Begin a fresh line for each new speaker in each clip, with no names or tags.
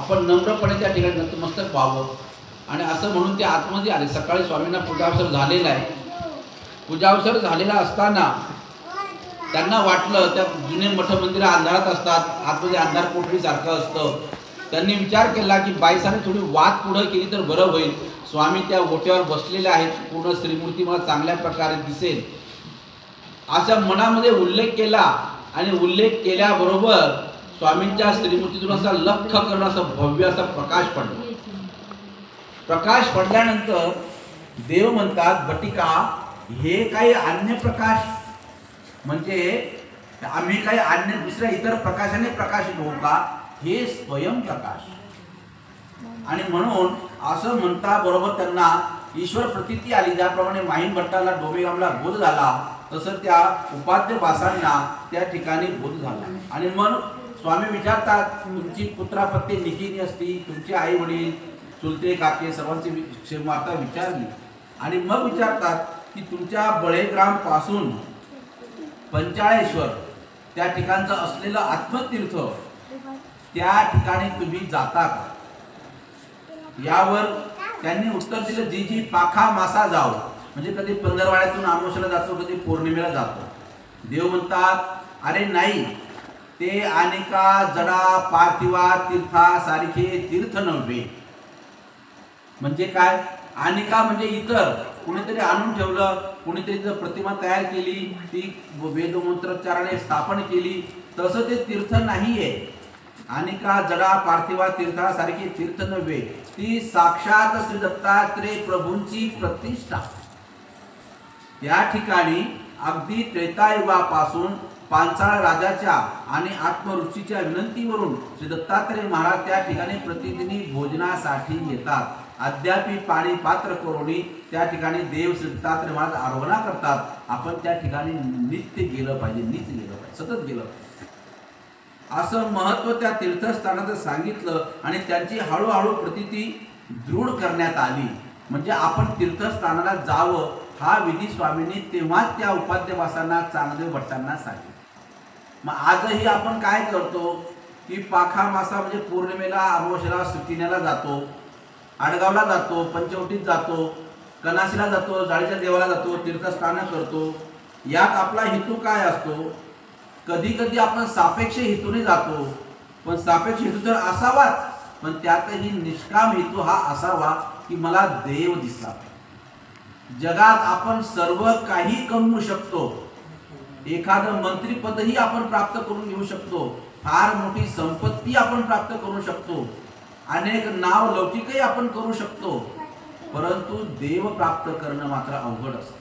आपण नम्रपणे त्या ठिकाणी नतमस्तक व्हावं आणि असं म्हणून ते आतमध्ये आले. सकाळी स्वामींना पूजावसर झालेला आहे. पूजावसर झालेला असताना त्यांना वाटलं, त्या जुने मठ मंदिरं अंधारात असतात, आतमध्ये अंधार कोठडीसारखं असतं. त्यांनी विचार केला की बाईसाने थोडी वात पुढं केली तर बरं होईल. स्वामी त्या ओट्यावर बसलेले आहेत, पूर्ण श्रीमूर्ती मला चांगल्या प्रकारे दिसेल असा मनामध्ये उल्लेख केला आणि उल्लेख केल्याबरोबर स्वामींच्या श्रीमूर्तीतून असा लख करून असा भव्य असा प्रकाश पडला. प्रकाश पडल्यानंतर देव म्हणतात, बटिका हे काही अन्य प्रकाश म्हणजे आम्ही काही अन्य दुसऱ्या इतर प्रकाशाने प्रकाशित होऊ का? हे स्वयंप्रकाश. आणि म्हणून असं म्हणता बरोबर त्यांना ईश्वर प्रतीती आली. ज्याप्रमाणे माहीम भट्टाला डोमेरामला बोध झाला तसं त्या उपाध्य बासांना त्या ठिकाणी बोध झाला. आणि मग स्वामी विचारतात, तुमची पुत्रापत्नी निकिनी असती, तुमचे आई वडील चुलते काके सर्वांची क्षेमवार्ता विचारली आणि मग विचारतात की तुमच्या बळेग्राम पासून पंचाळेश्वर त्या ठिकाणचं असलेलं आत्मतीर्थ त्या ठिकाणी तुम्ही जाता का? यावर त्यांनी उत्तर दिलं, जी जी पाखा मासा जाओ. म्हणजे कधी पंधरवाड्यातून अमावस्येला जातो, कधी पौर्णिमेला जातो. देव म्हणतात, अरे नाही, ते अनेका जडा पार्थिवा तीर्थासारखे तीर्थ नव्हे. म्हणजे काय? अनेका म्हणजे इतर कुणीतरी आणून ठेवलं, कुणीतरी जर प्रतिमा तयार केली, ती वेदमंत्रोच्चाराने स्थापन केली, तसं ते तीर्थ नाहीये. अनेका जडा पार्थिवा तीर्थासारखी तीर्थ नव्हे, ती साक्षात श्री दत्तात्रेय प्रभूंची प्रतिष्ठा. या ठिकाणी अगदी त्रेतायुगापासून पांचाळ राजाच्या आणि आत्मऋषीच्या विनंतीवरून श्री दत्तात्रेय महाराज त्या ठिकाणी प्रतिदिनी भोजनासाठी येतात. अद्यापि पाणी पात्र करून त्या ठिकाणी देव श्री दत्तात्रेय महाराज आराधना करतात. आपण त्या ठिकाणी नित्य गेलं पाहिजे, नित्य गेलं पाहिजे, सतत गेलं पाहिजे. असं महत्व त्या तीर्थस्थानाचं सांगितलं आणि त्यांची हळूहळू प्रतीती दृढ करण्यात आली. म्हणजे आपण तीर्थस्थानाला जावं हा विधी स्वामींनी तेव्हाच त्या उपाध्यवासांना चांगदेव भट्टांना सांगितलं. मग आजही आपण काय करतो की पाखा मासा म्हणजे पौर्णिमेला अमावस्येला सुट्टीण्याला जातो, आडगावला जातो, पंचवटीत जातो, कनासीला जातो, जाळीच्या देवाला जातो, तीर्थस्थानं करतो. यात आपला हेतू काय असतो? कधी कधी आपण सापेक्ष हेतूने जातो, पण सापेक्ष हेतू तर असावाच, पण त्यातही निष्काम हेतू हा असावा की मला देव दिसला. जगात आपण सर्व काही कमवू शकतो, एखादं मंत्रीपदही आपण प्राप्त करून घेऊ शकतो, फार मोठी संपत्ती आपण प्राप्त करू शकतो, अनेक नाव लौकिकही आपण करू शकतो, परंतु देव प्राप्त करणं मात्र अवघड असतं.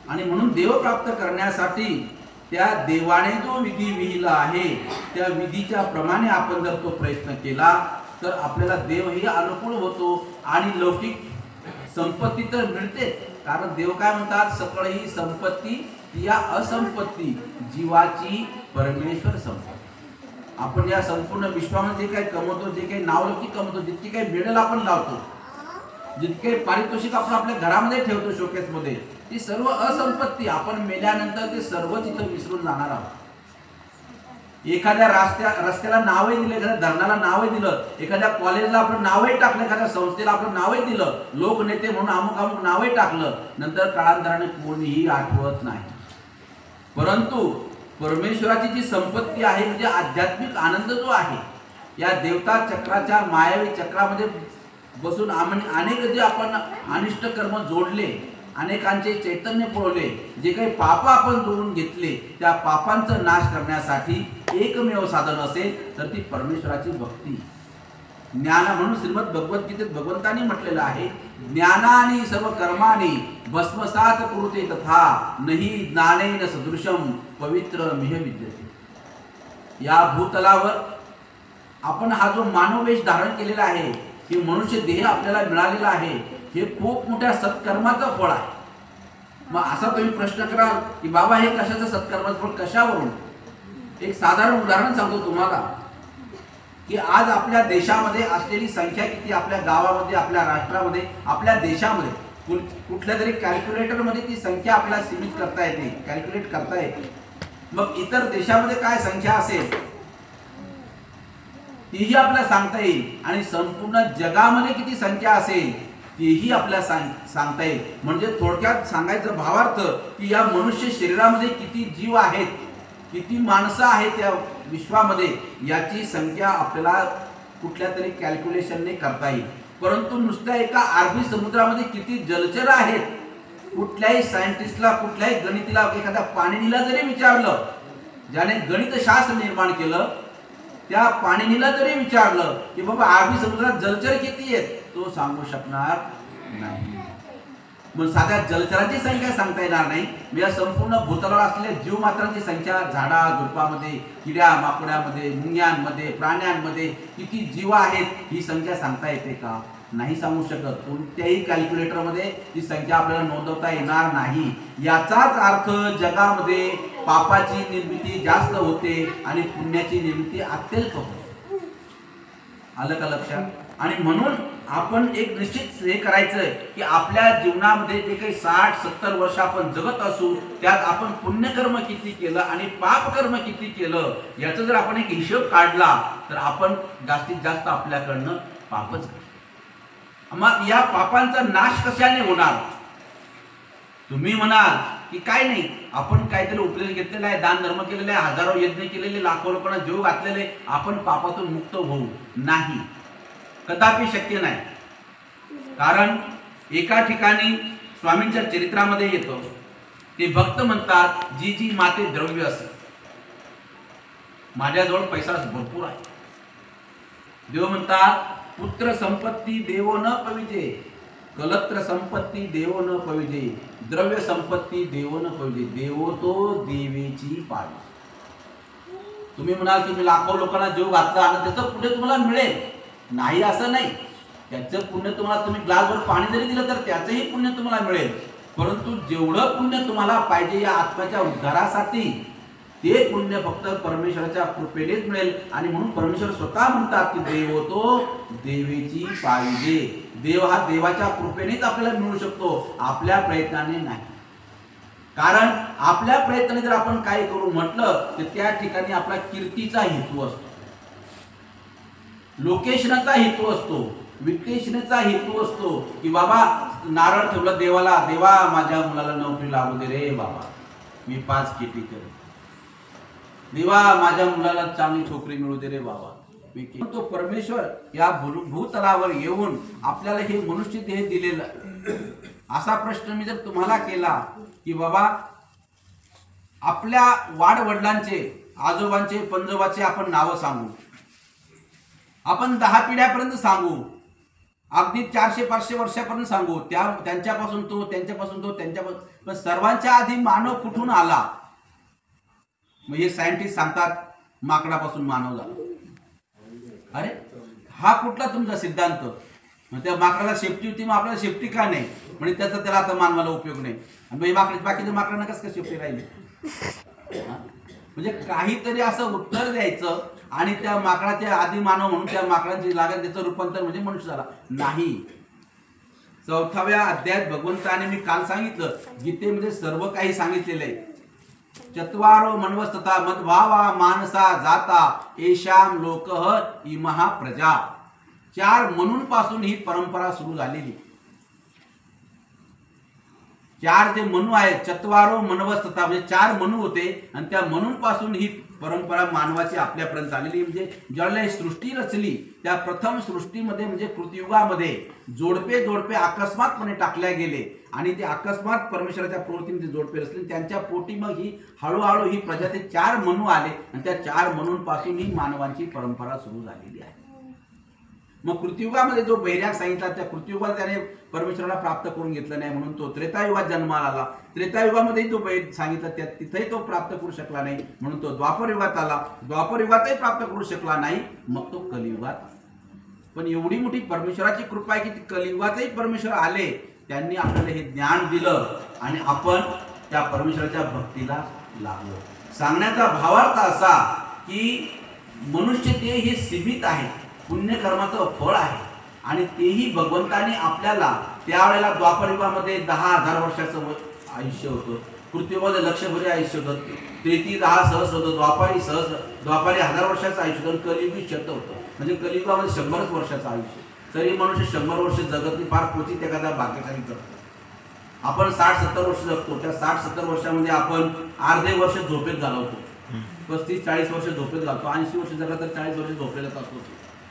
आणि म्हणून देव प्राप्त करण्यासाठी त्या देवाने जो विधी विहिला आहे त्या विधीच्या प्रमाणे आपण जर तो प्रयत्न केला तर आपल्याला देवही अनुकूल होतो आणि लौकिक संपत्ती तर मिळते. कारण देव काय म्हणतात, सकळ ही संपत्ती या असंपत्ती जीवाची परमेश्वर संपत्ती. आपण या संपूर्ण विश्वामध्ये जे काही कमवतो, जे काही नावलौकिक कमवतो, जितके काही मेडल आपण लावतो, जितके पारितोषिक आपण आपल्या घरामध्ये ठेवतो शोकेसमध्ये, ती सर्व असंपत्ती. आपण मेल्यानंतर ते सर्व तिथं विसरून जाणार आहोत. एखाद्या रस्त्याला नावही दिलं, एखाद्या धरणाला नावही दिलं, एखाद्या कॉलेजला आपण नावही टाकलं, एखाद्या संस्थेला आपण नावही दिलं, लोकनेते म्हणून अमुक अमुक नावही टाकलं, नंतर काळांतराने कोणीही आठवत नाही. परंतु परमेश्वराची जी संपत्ती आहे म्हणजे आध्यात्मिक आनंद जो आहे, या देवता चक्राच्या मायावी चक्रामध्ये बसून अनेक जे आपण अनिष्ट कर्म जोडले, अनेकांचे चैतन्य पुरवले, जे काही पाप आपण जोडून घेतले, त्या पापांचा नाश करण्यासाठी एकमेव साधन असेल तर ती परमेश्वराची भक्ती. ज्ञान म्हणून श्रीमद भगवद्गीतेत भगवंतांनी म्हटलेलं आहे, ज्ञानानी सर्व कर्माणी भस्मसात कुरुते तथा नहि ज्ञानेन सदृशम पवित्र मिह विद्यते. या भूतलावर आपण हा जो मानववेश धारण केलेला आहे, हे मनुष्य देह आपल्याला मिळालेला आहे, हे खूप मोठ्या सत्कर्माचं फळ आहे. मग असा तुम्ही प्रश्न कराल की बाबा हे कशाचं सत्कर्माचं फळ, कशावरून? एक साधारण उदाहरण सांगतो तुम्हाला की आज आपल्या देशामध्ये असलेली संख्या किती, आपल्या गावामध्ये, आपल्या राष्ट्रामध्ये, आपल्या देशामध्ये कुठल्या तरी कॅल्क्युलेटरमध्ये ती संख्या आपल्याला सीमित करता येते, कॅल्क्युलेट करता येते. मग इतर देशामध्ये काय संख्या असेल तेही आपल्याला सांगता येईल आणि संपूर्ण जगामध्ये किती संख्या असेल तेही आपल्याला सांगता येईल. म्हणजे थोडक्यात सांगायचं भावार्थ की या मनुष्य शरीरामध्ये किती जीव आहेत, किती माणसं आहेत या विश्वामध्ये, याची संख्या आपल्याला कुठल्या तरी कॅल्क्युलेशनने करता येईल. परंतु नुसत्या एका अरबी समुद्रामध्ये किती जलचर आहेत, कुठल्याही सायंटिस्टला, कुठल्याही गणितीला, एखाद्या पाणिनीला जरी विचारलं, ज्याने गणितशास्त्र निर्माण केलं, त्या पाणिनीला जरी विचारलं की बाबा अरबी समुद्रात जलचर किती आहेत, तो सांगू शकणार नाही. मग साध्या जलचरांची संख्या सांगता येणार नाही, या संपूर्ण भूतलावर असलेल्या जीवमात्रांची संख्या, झाडा झुडपामध्ये, किड्या माकड्यामध्ये, मुंग्यांमध्ये, प्राण्यांमध्ये किती जीव आहेत ही संख्या सांगता येते का? नाही सांगू शकत. कोणत्याही कॅल्क्युलेटरमध्ये ही संख्या आपल्याला नोंदवता येणार नाही. याचाच अर्थ जगामध्ये पापाची निर्मिती जास्त होते आणि पुण्याची निर्मिती अत्यल्प होते. आलं का लक्षात? आणि म्हणून आपण एक निश्चित हे करायचं की आपल्या जीवनामध्ये जे काही 60-70 वर्ष आपण जगत असू, त्यात आपण पुण्यकर्म किती केलं आणि पापकर्म किती केलं याचा जर आपण एक हिशोब काढला तर आपण जास्तीत जास्त आपल्याकडनं पापच. मग या पापांचा नाश कशाने होणार? तुम्ही म्हणाल की काय नाही, आपण काहीतरी उपदेश घेतलेला आहे, दान धर्म केलेला आहे, हजारो यज्ञ केलेले, लाखो लोकांना जीव घातलेले, आपण पापातून मुक्त होऊ. नाही, कदापि शक्य नाही. कारण एका ठिकाणी स्वामींच्या चरित्रामध्ये येतो, ते भक्त म्हणतात जी जी माते द्रव्य असे, माझ्याजवळ पैसा भरपूर आहे. देव म्हणतात पुत्र संपत्ती देवो न पविजे, कलत्र संपत्ती देवो न पविजे, द्रव्य संपत्ती देवो न पविजे, देवो तो देवीची पाळी. तुम्ही म्हणाल की मी लाखो लोकांना जीव घातला आणि त्याचं पुण्य तुम्हाला मिळेल. नाही, असं नाही. त्याचं पुण्य तुम्हाला, तुम्ही ग्लासभर पाणी जरी दिलं तर त्याचंही पुण्य तुम्हाला मिळेल. परंतु जेवढं पुण्य तुम्हाला पाहिजे या आत्म्याच्या उद्धारासाठी, ते पुण्य फक्त परमेश्वराच्या कृपेनेच मिळेल. आणि म्हणून परमेश्वर स्वतः म्हणतात की देव तो देवीची पाहिजे. देव हा देवाच्या कृपेनेच आपल्याला मिळू शकतो, आपल्या प्रयत्नाने नाही. कारण आपल्या प्रयत्नाने जर आपण काय करू म्हटलं तर त्या ठिकाणी आपला कीर्तीचा हेतू असतो, लोकेशनाचा हेतू असतो, वित्तेशनाचा हेतू असतो की बाबा नारळ ठेवला देवाला, देवा माझ्या मुलाला नोकरी लागू दे रे बाबा, मी 5 खेती करेन, देवा माझ्या मुलाला चांगली छोकरी मिळू दे रे बाबा. तो परमेश्वर या भूतलावर येऊन आपल्याला हे मनुष्य देह दिलेला. असा प्रश्न मी जर तुम्हाला केला की बाबा आपल्या वाडवडिलांचे, आजोबांचे, पंजोबाचे आपण नावं सांगू, आपण 10 पिढ्यापर्यंत सांगू, अगदी 400-500 वर्षापर्यंत सांगू, त्यांच्यापासून तो, त्यांच्यापासून तो, त्यांच्यापासून, पण सर्वांच्या आधी मानव कुठून आला? मग हे सायंटिस्ट सांगतात माकडापासून मानव झाला. अरे हा कुठला तुमचा सिद्धांत? मग त्या माकडाला शेपटी होती, मग आपल्याला शेपटी का नाही? म्हणजे त्याला आता मानवाला उपयोग नाही. आणि बाकीच्या माकडांना कसं काय शेपटी राहिली? म्हणजे काहीतरी असं उत्तर द्यायचं आणि त्या माकडाचे आधी मानव म्हणून त्या माकडाची लागत त्याचं रूपांतर म्हणजे मनुष्य झाला. नाही. 4व्या अध्यायात भगवंताने, मी काल सांगितलं, गीतेमध्ये सर्व काही सांगितलेलं आहे. चत्वारो मनवस्तता मद्भावा मानसा जाता एशाम लोकः इमहा प्रजा. 4 मनून पासून ही परंपरा सुरू झालेली. 4 जे मनू आहेत, चत्वारो मनवस्तता म्हणजे 4 मनू होते आणि त्या मनूंपासून ही परंपरा मानवाची आपल्यापर्यंत आलेली. म्हणजे ज्यावेळेला ही सृष्टी रचली त्या प्रथम सृष्टीमध्ये म्हणजे कृतयुगामध्ये जोडपे अकस्मातपणे टाकल्या गेले आणि ते अकस्मात परमेश्वराच्या प्रवृत्तीमध्ये जोडपे रचले. त्यांच्या पोटी मग ही हळूहळू ही प्रजाती 4 मनू आले आणि त्या 4 मनूंपासून ही मानवांची परंपरा सुरू झालेली आहे. मग कृतयुगामध्ये जो बैराग सांगितला, त्या कृतयुगात त्याने परमेश्वराला प्राप्त करून घेतलं नाही म्हणून तो त्रेतायुगात जन्माला आला. त्रेतायुगामध्ये जो बैर सांगितला तिथेही तो प्राप्त करू शकला नाही म्हणून तो द्वापरयुगात आला. द्वापरयुगातही प्राप्त करू शकला नाही, मग तो कलियुगात. पण एवढी मोठी परमेश्वराची कृपा आहे की कलियुगातही परमेश्वर आले, त्यांनी आपल्याला हे ज्ञान दिलं आणि आपण त्या परमेश्वराच्या भक्तीला लागलो. सांगण्याचा भावार्थ असा की मनुष्य ते हे सीमित आहे, पुण्यकर्माचं फळ आहे आणि तेही भगवंताने आपल्याला त्यावेळेला द्वापरयुगामध्ये 10,000 वर्षाचं आयुष्य होतं, कृतयुगामध्ये लक्षभरी आयुष्य होतं, त्रेती 10 सहस्र होतं, द्वापारी 1000 वर्षाचं आयुष्य होतं, कलियुगी शत होतं. म्हणजे कलियुगामध्ये 100 वर्षाचं आयुष्य, तरी मनुष्य 100 वर्ष जगत नाही, फार क्वचित एखादा भाग्यशाली जगतो. आपण 60-70 वर्ष जगतो, त्या 60-70 वर्षामध्ये आपण अर्धे वर्ष झोपेत घालवतो, 35-40 वर्ष झोपेत घालतो, 80 वर्ष जगला तर 40 वर्ष झोपेलाच असतो,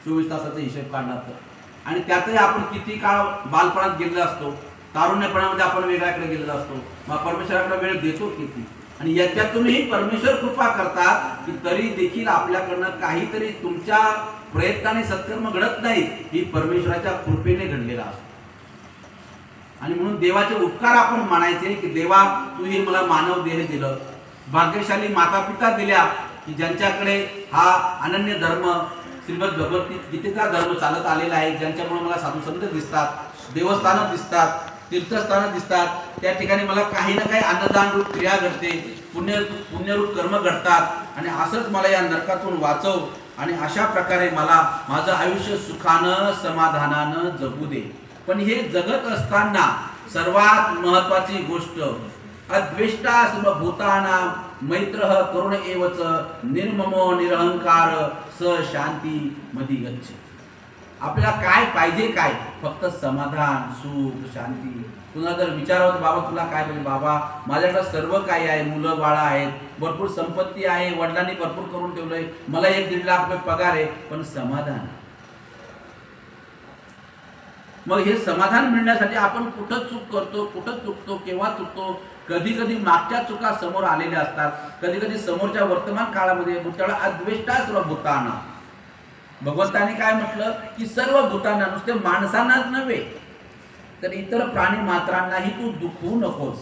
24 तासाचा हिशेब काढला तर. आणि त्यातही आपण किती काळ बालपणात गेलेला असतो, तारुण्यपणामध्ये आपण वेगळ्याकडे गेलेला असतो, मग परमेश्वराकडे वेळ देतो किती. आणि याच्यातूनही परमेश्वर कृपा करतात की तरी देखील आपल्याकडनं काहीतरी तुमच्या प्रयत्नाने सत्कर्म घडत नाही, ही परमेश्वराच्या कृपेने घडलेला असतो. आणि म्हणून देवाचे उपकार आपण मानायचे की देवा तू हे मला मानव देह दिलं, भाग्यशाली माता पिता दिल्या की ज्यांच्याकडे हा अनन्य धर्म श्रीमद भगवद्गीतेचा धर्म चालत आलेला आहे, ज्यांच्यामुळे मला साधू संत दिसतात, देवस्थानं दिसतात, तीर्थस्थानं दिसतात, त्या ठिकाणी मला काही ना काही अन्नदान रूप क्रिया घडते, पुण्यरूप कर्म घडतात. आणि असंच मला या नरकातून वाचव आणि अशा प्रकारे मला माझं आयुष्य सुखानं समाधानानं जगू दे. पण हे जगत असताना सर्वात महत्वाची गोष्ट अद्वेष्टा सर्वभूतानां मैत्रः करुण एवच निर्ममो निरहंकार स शांती मधी गच्छ. आपल्याला काय पाहिजे, काय फक्त समाधान, सुख, शांती. तुला जर विचारावं बाबा तुला काय पाहिजे, बाबा माझ्याकडे सर्व काही आहे, मुलं बाळा आहेत, भरपूर संपत्ती आहे, वडिलांनी भरपूर करून ठेवलंय, मला 1-1.5 लाख रुपये पगार आहे, पण समाधान. मग हे समाधान मिळण्यासाठी आपण कुठं चूक करतो, कुठं चुकतो, केव्हा चुकतो. कधी कधी मागच्या चुका समोर आलेल्या असतात, कधी कधी समोरच्या वर्तमान काळामध्ये. त्यावेळेला अद्वेष्टा सर्व भूतानां, भगवंताने काय म्हटलं की सर्व भूतांना, नुसते माणसांनाच नव्हे तर इतर प्राणी मात्रांनाही तू दुखवू नकोस.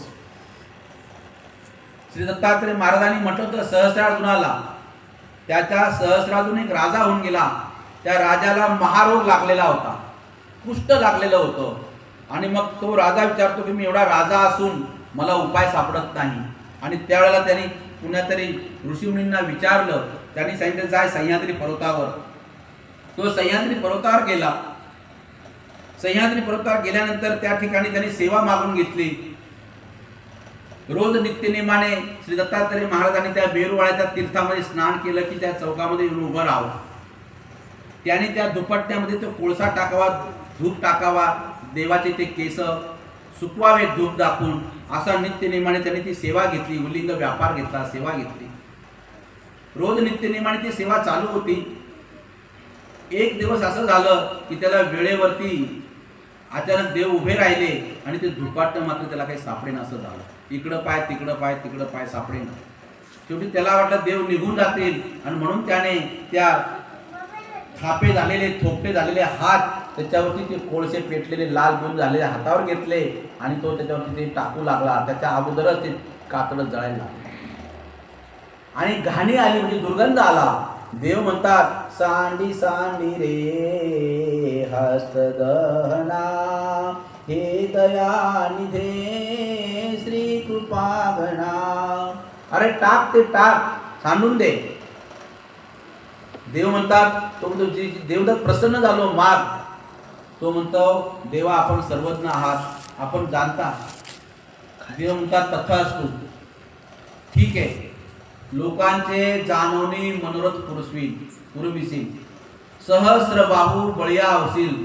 श्री दत्तात्रय महाराजांनी म्हटलं होतं सहस्रार्जुनाला, त्याच्या सहस्रार्जुन एक राजा होऊन गेला, त्या राजाला महारोग लागलेला होता, कुष्ठ लागलेलं होतं. आणि मग तो राजा विचारतो की मी एवढा राजा असून मला उपाय सापडत नाही. आणि त्यावेळेला त्यांनी कुणातरी ऋषीमुनींना विचारलं, त्यांनी सांगितलं जाय सह्याद्री पर्वतावर. तो सह्याद्री पर्वतावर गेला. सह्याद्री पर्वतावर गेल्यानंतर त्या ठिकाणी त्यांनी सेवा मागून घेतली. रोज नित्यनेमाने श्री दत्तात्रय महाराजांनी त्या बेरुवाळ्याच्या तीर्थामध्ये स्नान केलं की त्या चौकामध्ये येऊन उभं राहावं. त्याने त्या दुपट्ट्यामध्ये तो कोळसा टाकावा, धूप टाकावा, देवाचे ते केस सुकवावे धूप दाखवून, असा नित्यनेमाने त्यांनी ती सेवा घेतली. उल्लिंग व्यापार घेतला, सेवा घेतली. रोज नित्यनेमाने ती सेवा चालू होती. एक दिवस असं झालं की त्याला वेळेवरती अचानक देव उभे राहिले आणि ते धुपाट्ट मात्र त्याला काही सापडेना असं झालं. इकडं पाय तिकडं पाय, तिकडं पाय सापडेना. शेवटी त्याला वाटलं देव निघून जातील आणि म्हणून त्याने त्या थापे झालेले, थोपटे झालेले हात, त्याच्यावरती ते कोळसे पेटलेले लाल गुण झालेले हातावर घेतले आणि तो त्याच्यावरती ते टाकू लागला. त्याच्या अगोदरच ते कातडं जळायला लागलं आणि घाणी आली, म्हणजे दुर्गंध आला. देव म्हणतात सांडी सांडी रे हस्त दहना, हे दया निधे श्री कृपागणा. अरे टाक ते टाक, सांडून दे. देव म्हणतात, तो म्हणतो देवदत्त प्रसन्न झालो माग. तो म्हणतो देवा आपण सर्वज्ञ आहात, आपण जाणता. देव म्हणतात तथास्तु, ठीक आहे. लोकांचे जाणवणी मनोरथ पुरविसील, सहस्र बाहू बळिया होशील,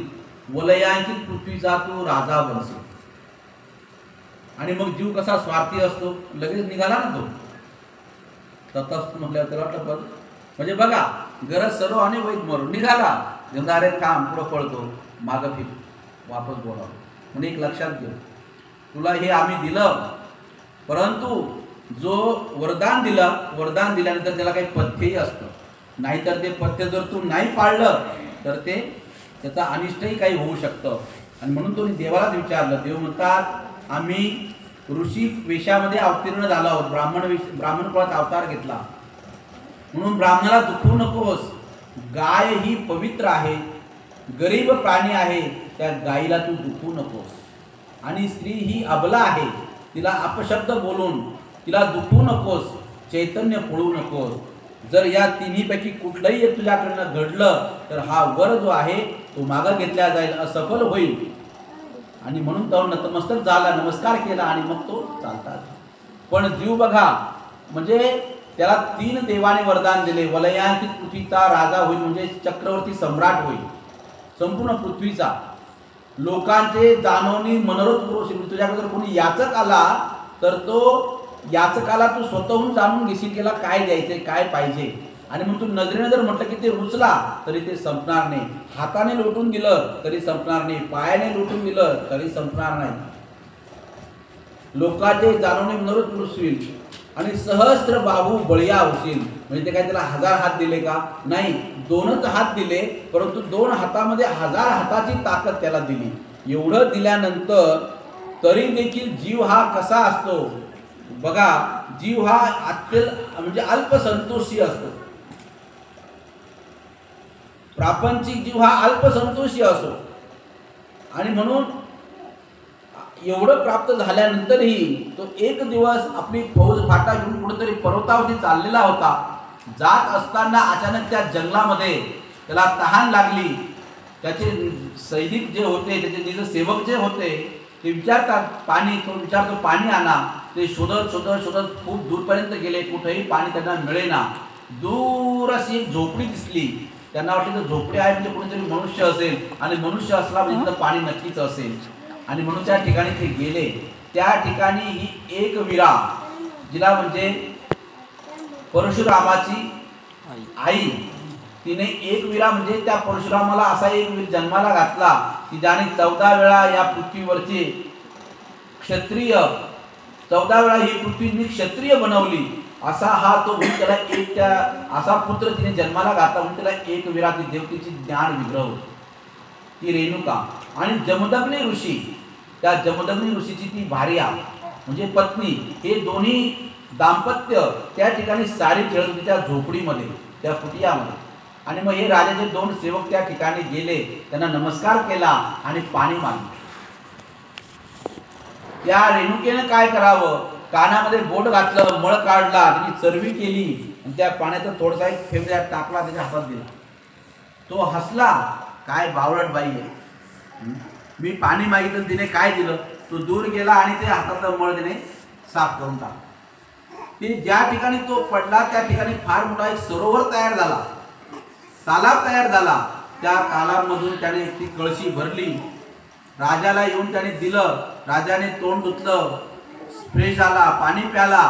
वलयांकित पृथ्वीचा तू राजा बनशील. आणि मग जीव कसा स्वार्थी असतो, लगेच निघाला ना तो. तथास्तु म्हटल्यावर त्याला वाटलं बघ, म्हणजे बघा गरज सर्व आणि वैद मरून निघाला. अरे काम पुढं पळतो, मागं फिर, वापस बोलावं. म्हणून एक लक्षात घे, तुला हे आम्ही दिलं, परंतु जो वरदान दिल्यानंतर त्याला काही पथ्यही असतं. नाहीतर ते पथ्य जर तू नाही पाळलं तर ते त्याचा अनिष्टही काही होऊ शकतं. आणि म्हणून तो देवालाच विचारलं. देव म्हणतात आम्ही ऋषी वेशामध्ये अवतीर्ण झालो आहोत, ब्राह्मण कुळाचा अवतार घेतला, म्हणून ब्राह्मणाला दुखवू नकोस. गाय ही पवित्र आहे, गरीब प्राणी आहे, त्या गायीला तू दुखवू नकोस. आणि स्त्री ही अबला आहे, तिला अपशब्द बोलून तिला दुखवू नकोस, चैतन्य पळू नकोस. जर या तिन्हीपैकी कुठलंही एक तुझ्याकडनं घडलं तर हा वर जो आहे तो मागं घेतला जाईल, असफल होईल. आणि म्हणून तो नतमस्तक झाला, नमस्कार केला आणि मग तो चालतात. पण जीव बघा, म्हणजे त्याला 3 देवाने वरदान दिले. वलयांकित पृथ्वीचा राजा होईल, म्हणजे चक्रवर्ती सम्राट होईल संपूर्ण पृथ्वीचा. लोकांचे जाणवणी मनोरथ पुरुष, तुझ्याकडे जर कोणी याचक आला तर तो याचकाला तू स्वतःहून जाणून घेशील त्याला काय द्यायचंय, काय पाहिजे. आणि मग तू नजरेने जर म्हटलं की ते रुचला तरी ते संपणार नाही. हाताने लोटून दिलं तरी संपणार नाही, पायाने लोटून दिलं तरी संपणार नाही. लोकांचे जाणवणे मनोरथ पुरुष होईल आणि सहस्त्र बाहू बळीया होशील. म्हणजे ते काय त्याला 1000 हात दिले का? नाही, 2च हात दिले, परंतु 2 हातामध्ये 1000 हाताची ताकद त्याला दिली. एवढं दिल्यानंतर तरी देखील जीव हा कसा असतो बघा. जीव हा म्हणजे अल्पसंतोषी असतो. प्रापंचिक जीव हा अल्पसंतोषी असो. आणि म्हणून एवढं प्राप्त झाल्यानंतरही तो एक दिवस आपली फौज फाटा घेऊन कुठेतरी पर्वतावरती चाललेला होता. जात असताना अचानक त्या जंगलामध्ये त्याला तहान लागली. त्याचे सैनिक जे होते, त्याचे जे सेवक जे होते ते विचारतात पाणी, तो विचारतो पाणी आणा. ते शोधत शोधत शोधत खूप दूरपर्यंत गेले, कुठेही पाणी त्यांना मिळेना. दूर अशी एक झोपडी दिसली. त्यांना वाटलं तर झोपडी आहे म्हणजे कोणीतरी मनुष्य असेल, आणि मनुष्य असला म्हणजे तिथं पाणी नक्कीच असेल. आणि म्हणून त्या ठिकाणी ते गेले. त्या ठिकाणी ही एक विरा, जिला म्हणजे परशुरामाची आई, तिने एक विरा म्हणजे त्या परशुरामाला असा एक वीर जन्माला घातला की ज्याने 14 वेळा या पृथ्वीवरचे क्षत्रिय, 14 वेळा ही पृथ्वी क्षत्रिय बनवली. असा हा तो त्याला एक त्या असा पुत्र तिने जन्माला घातला म्हणून त्याला एक विरा, ती देवतेची ज्ञान विग्रह ती रेणुका. आणि जमदग्नी ऋषी, त्या जमदग्नी ऋषीची ती भार्या म्हणजे पत्नी, हे दोन्ही दाम्पत्य त्या ठिकाणी सारी खेळत होते त्या झोपडीमध्ये, त्या कुटियामध्ये. आणि मग हे राजाचे 2 सेवक त्या ठिकाणी गेले, त्यांना नमस्कार केला आणि पाणी मागितले. त्या रेणुकेनं काय करावं, कानामध्ये बोट घातलं, मळ काढला, त्याची चरबी केली आणि त्या पाण्याचा थोडासा एक थेंब टाकला, त्याच्या हातात दिला. तो हसला, काय बावळट बाई आहे, मी पाणी मागितलं तिने काय दिलं. तो दूर गेला आणि ते हातातलं मळ तिने साफ करून टाकला. ते ज्या ठिकाणी तो पडला त्या ठिकाणी फार मोठा एक सरोवर तयार झाला, तालाब तयार झाला. त्या तालाबमधून त्याने ती कळशी भरली, राजाला येऊन त्याने दिलं. राजाने तोंड धुतलं, फ्रेश झाला, पाणी प्याला.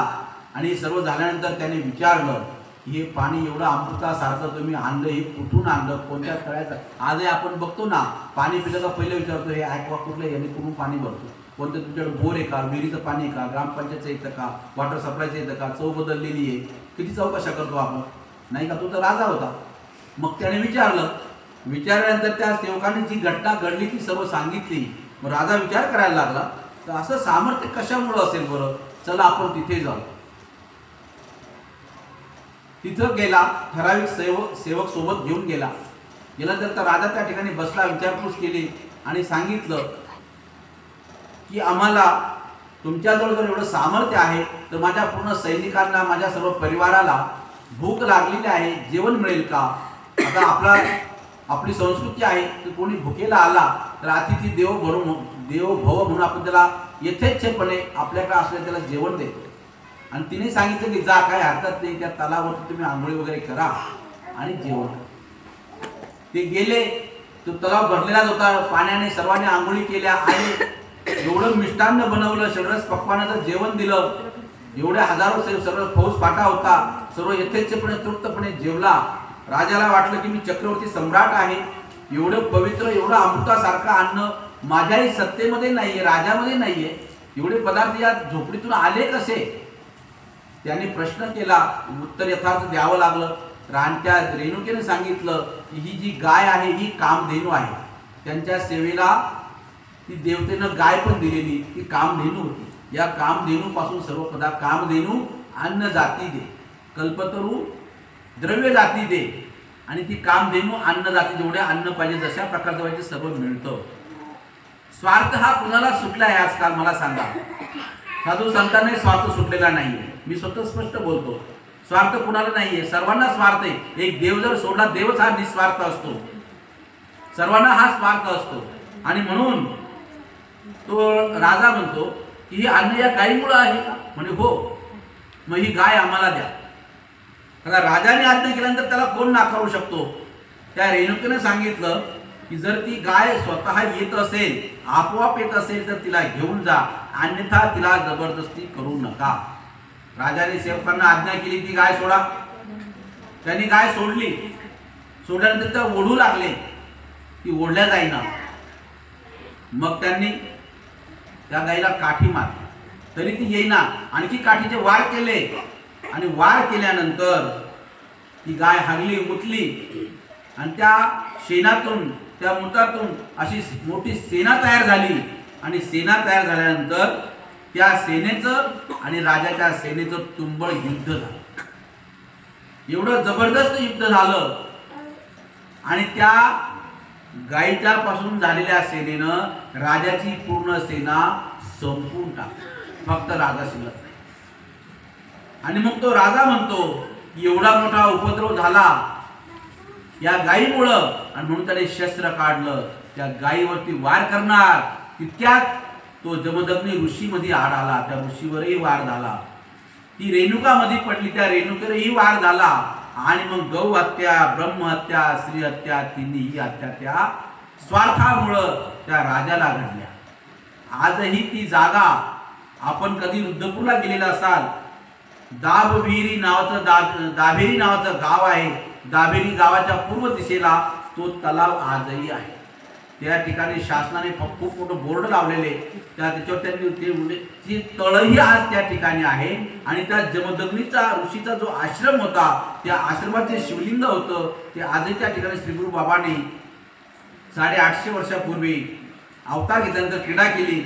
आणि सर्व झाल्यानंतर त्याने विचारलं हे पाणी एवढं अमृतासारखं तुम्ही आणलं, हे कुठून आणलं, कोणत्या तळ्याचं. आजही आपण बघतो ना, पाणी पिलं का पहिले विचारतो हे ॲक्वा कुठलं, याने कुठून पाणी भरतो, कोणतं तुमच्याकडे बोर आहे का, विहिरीचं पाणी आहे का, ग्रामपंचायतचं येतं का, वॉटर सप्लायचं येतं का, चव बदललेली आहे, किती चौकशा करतो आपण, नाही का. तो तर राजा होता. मग त्याने विचारलं. विचारल्यानंतर त्या सेवकाने जी घटना घडली ती सर्व सांगितली. मग राजा विचार करायला लागला, तर असं सामर्थ्य कशामुळं असेल बरं, चला आपण तिथे जाऊ. तिथं गेला, ठराविक सेवक सोबत घेऊन गेला. गेल्यानंतर राजा त्या ठिकाणी बसला, विचारपूस केली आणि सांगितलं की आम्हाला तुमच्याजवळ जर एवढं सामर्थ्य आहे तर माझ्या पूर्ण सैनिकांना, माझ्या सर्व परिवाराला भूक लागलेली आहे, जेवण मिळेल का. आता आपली संस्कृती आहे की कोणी भुकेला आला तर अतिथी देव भव म्हणून आपण त्याला यथेच्छपणे आपल्याकडे असलेलं त्याला जेवण देतो. आणि तिने सांगितलं की जा, काय हरकत नाही, त्या तलावावरती तुम्ही आंघोळी वगैरे करा आणि जेवण. ते गेले, तो तलाव भरलेलाच होता पाण्याने, सर्वांनी आंघोळी केल्या. आणि एवढं मिष्टान्न बनवलं, शरस पक्वानाचं जेवण दिलं, एवढ्या हजारो सर्व फौज फाटा होता, सर्व यथेच्छपणे तृप्तपणे जेवला. राजाला वाटलं की मी चक्रवर्ती सम्राट आहे, एवढं पवित्र, एवढं अमृतासारखं अन्न माझ्याही सत्तेमध्ये नाहीये, राजामध्ये नाहीये, एवढे पदार्थ या झोपडीतून आले कसे. त्याने प्रश्न केला, उत्तर यथार्थ द्यावं लागलं. रानत्या रेणुकेने सांगितलं की ही जी गाय आहे ही कामधेनू आहे, त्यांच्या सेवेला ती देवतेनं गाय पण दिलेली, ती कामधेनू होती. या कामधेनूपासून सर्व पदार्थ, कामधेनू अन्न जाती दे, कल्पतरू द्रव्य जाती दे, आणि ती कामधेनू अन्न जाती, जेवढे अन्न पाहिजे जशा प्रकारचं पाहिजे सर्व मिळतं. स्वार्थ हा कुणाला सुटला आहे आजकाल मला सांगा. साधू संतांनाही स्वार्थ सुटलेला नाहीये, मी स्वतः स्पष्ट बोलतो. स्वार्थ कुणाला नाहीये, सर्वांना स्वार्थ आहे. एक देव जर सोडला, देवच हा निस्वार्थ असतो, सर्वांना हा स्वार्थ असतो. आणि म्हणून तो राजा म्हणतो की ही अन्न या गायीमुळे आहे का, म्हणे हो. मग ही गाय आम्हाला द्या. आता राजाने आज्ञा केल्यानंतर त्याला कोण नाकारू शकतो? त्या रेणुकेने सांगितलं की जर ती गाय स्वतः येत असेल, आपोआप येत असेल तर तिला घेऊन जा, अन्यथा तिला जबरदस्ती करू नका. राजाने सेवकांना आज्ञा केली ती गाय सोडा. त्यांनी गाय सोडली. सोडल्यानंतर त्या ओढू लागले, ती ओढल्या जाईना. मग त्यांनी त्या गायीला काठी मारली, तरी ती येईना. आणखी काठीचे वार केले आणि वार केल्यानंतर ती गाय हागली, मुतली आणि त्या शेणातून, त्या मुतातून अशी मोठी सेना तयार झाली. आणि सेना तयार झाल्यानंतर त्या सेनेचं आणि राजाच्या सेनेचं तुंबळ युद्ध झालं. एवढं जबरदस्त युद्ध झालं आणि त्या गायीच्या पासून झालेल्या सेनेनं राजाची पूर्ण सेना संपवून टाकली. फक्त राजा शिल्लक नाही. आणि मग तो राजा म्हणतो की एवढा मोठा उपद्रव झाला या गायीमुळं, आणि म्हणून त्याने शस्त्र काढलं त्या गायीवरती वार करणार. तितक्यात तो जमदग्नी ऋषीमध्ये आड आला. त्या ऋषीवरही वार झाला. ती रेणुका मध्ये पडली, त्या रेणुकेवरही वार झाला. आणि मग गौ हत्या, ब्रह्महत्या, स्त्री हत्या, तिन्ही हत्या त्या स्वार्थामुळं त्या राजाला घडल्या. आजही ती जागा, आपण कधी रुद्रपूरला गेलेला असाल, दाभेरी नावाचं गाव आहे. दाभेरी गावाच्या पूर्व दिशेला तो तलाव आजही आहे. त्या ठिकाणी शासनाने खूप मोठं बोर्ड लावलेले, त्याच्यावर त्यांनी ते तळही आज त्या ठिकाणी आहे. आणि त्या जमदग्नीचा ऋषीचा जो आश्रम होता, त्या आश्रमाचे शिवलिंग होतं, ते आजही त्या ठिकाणी श्री गुरु बाबांनी 850 वर्षापूर्वी अवतार घेतल्यानंतर क्रीडा केली.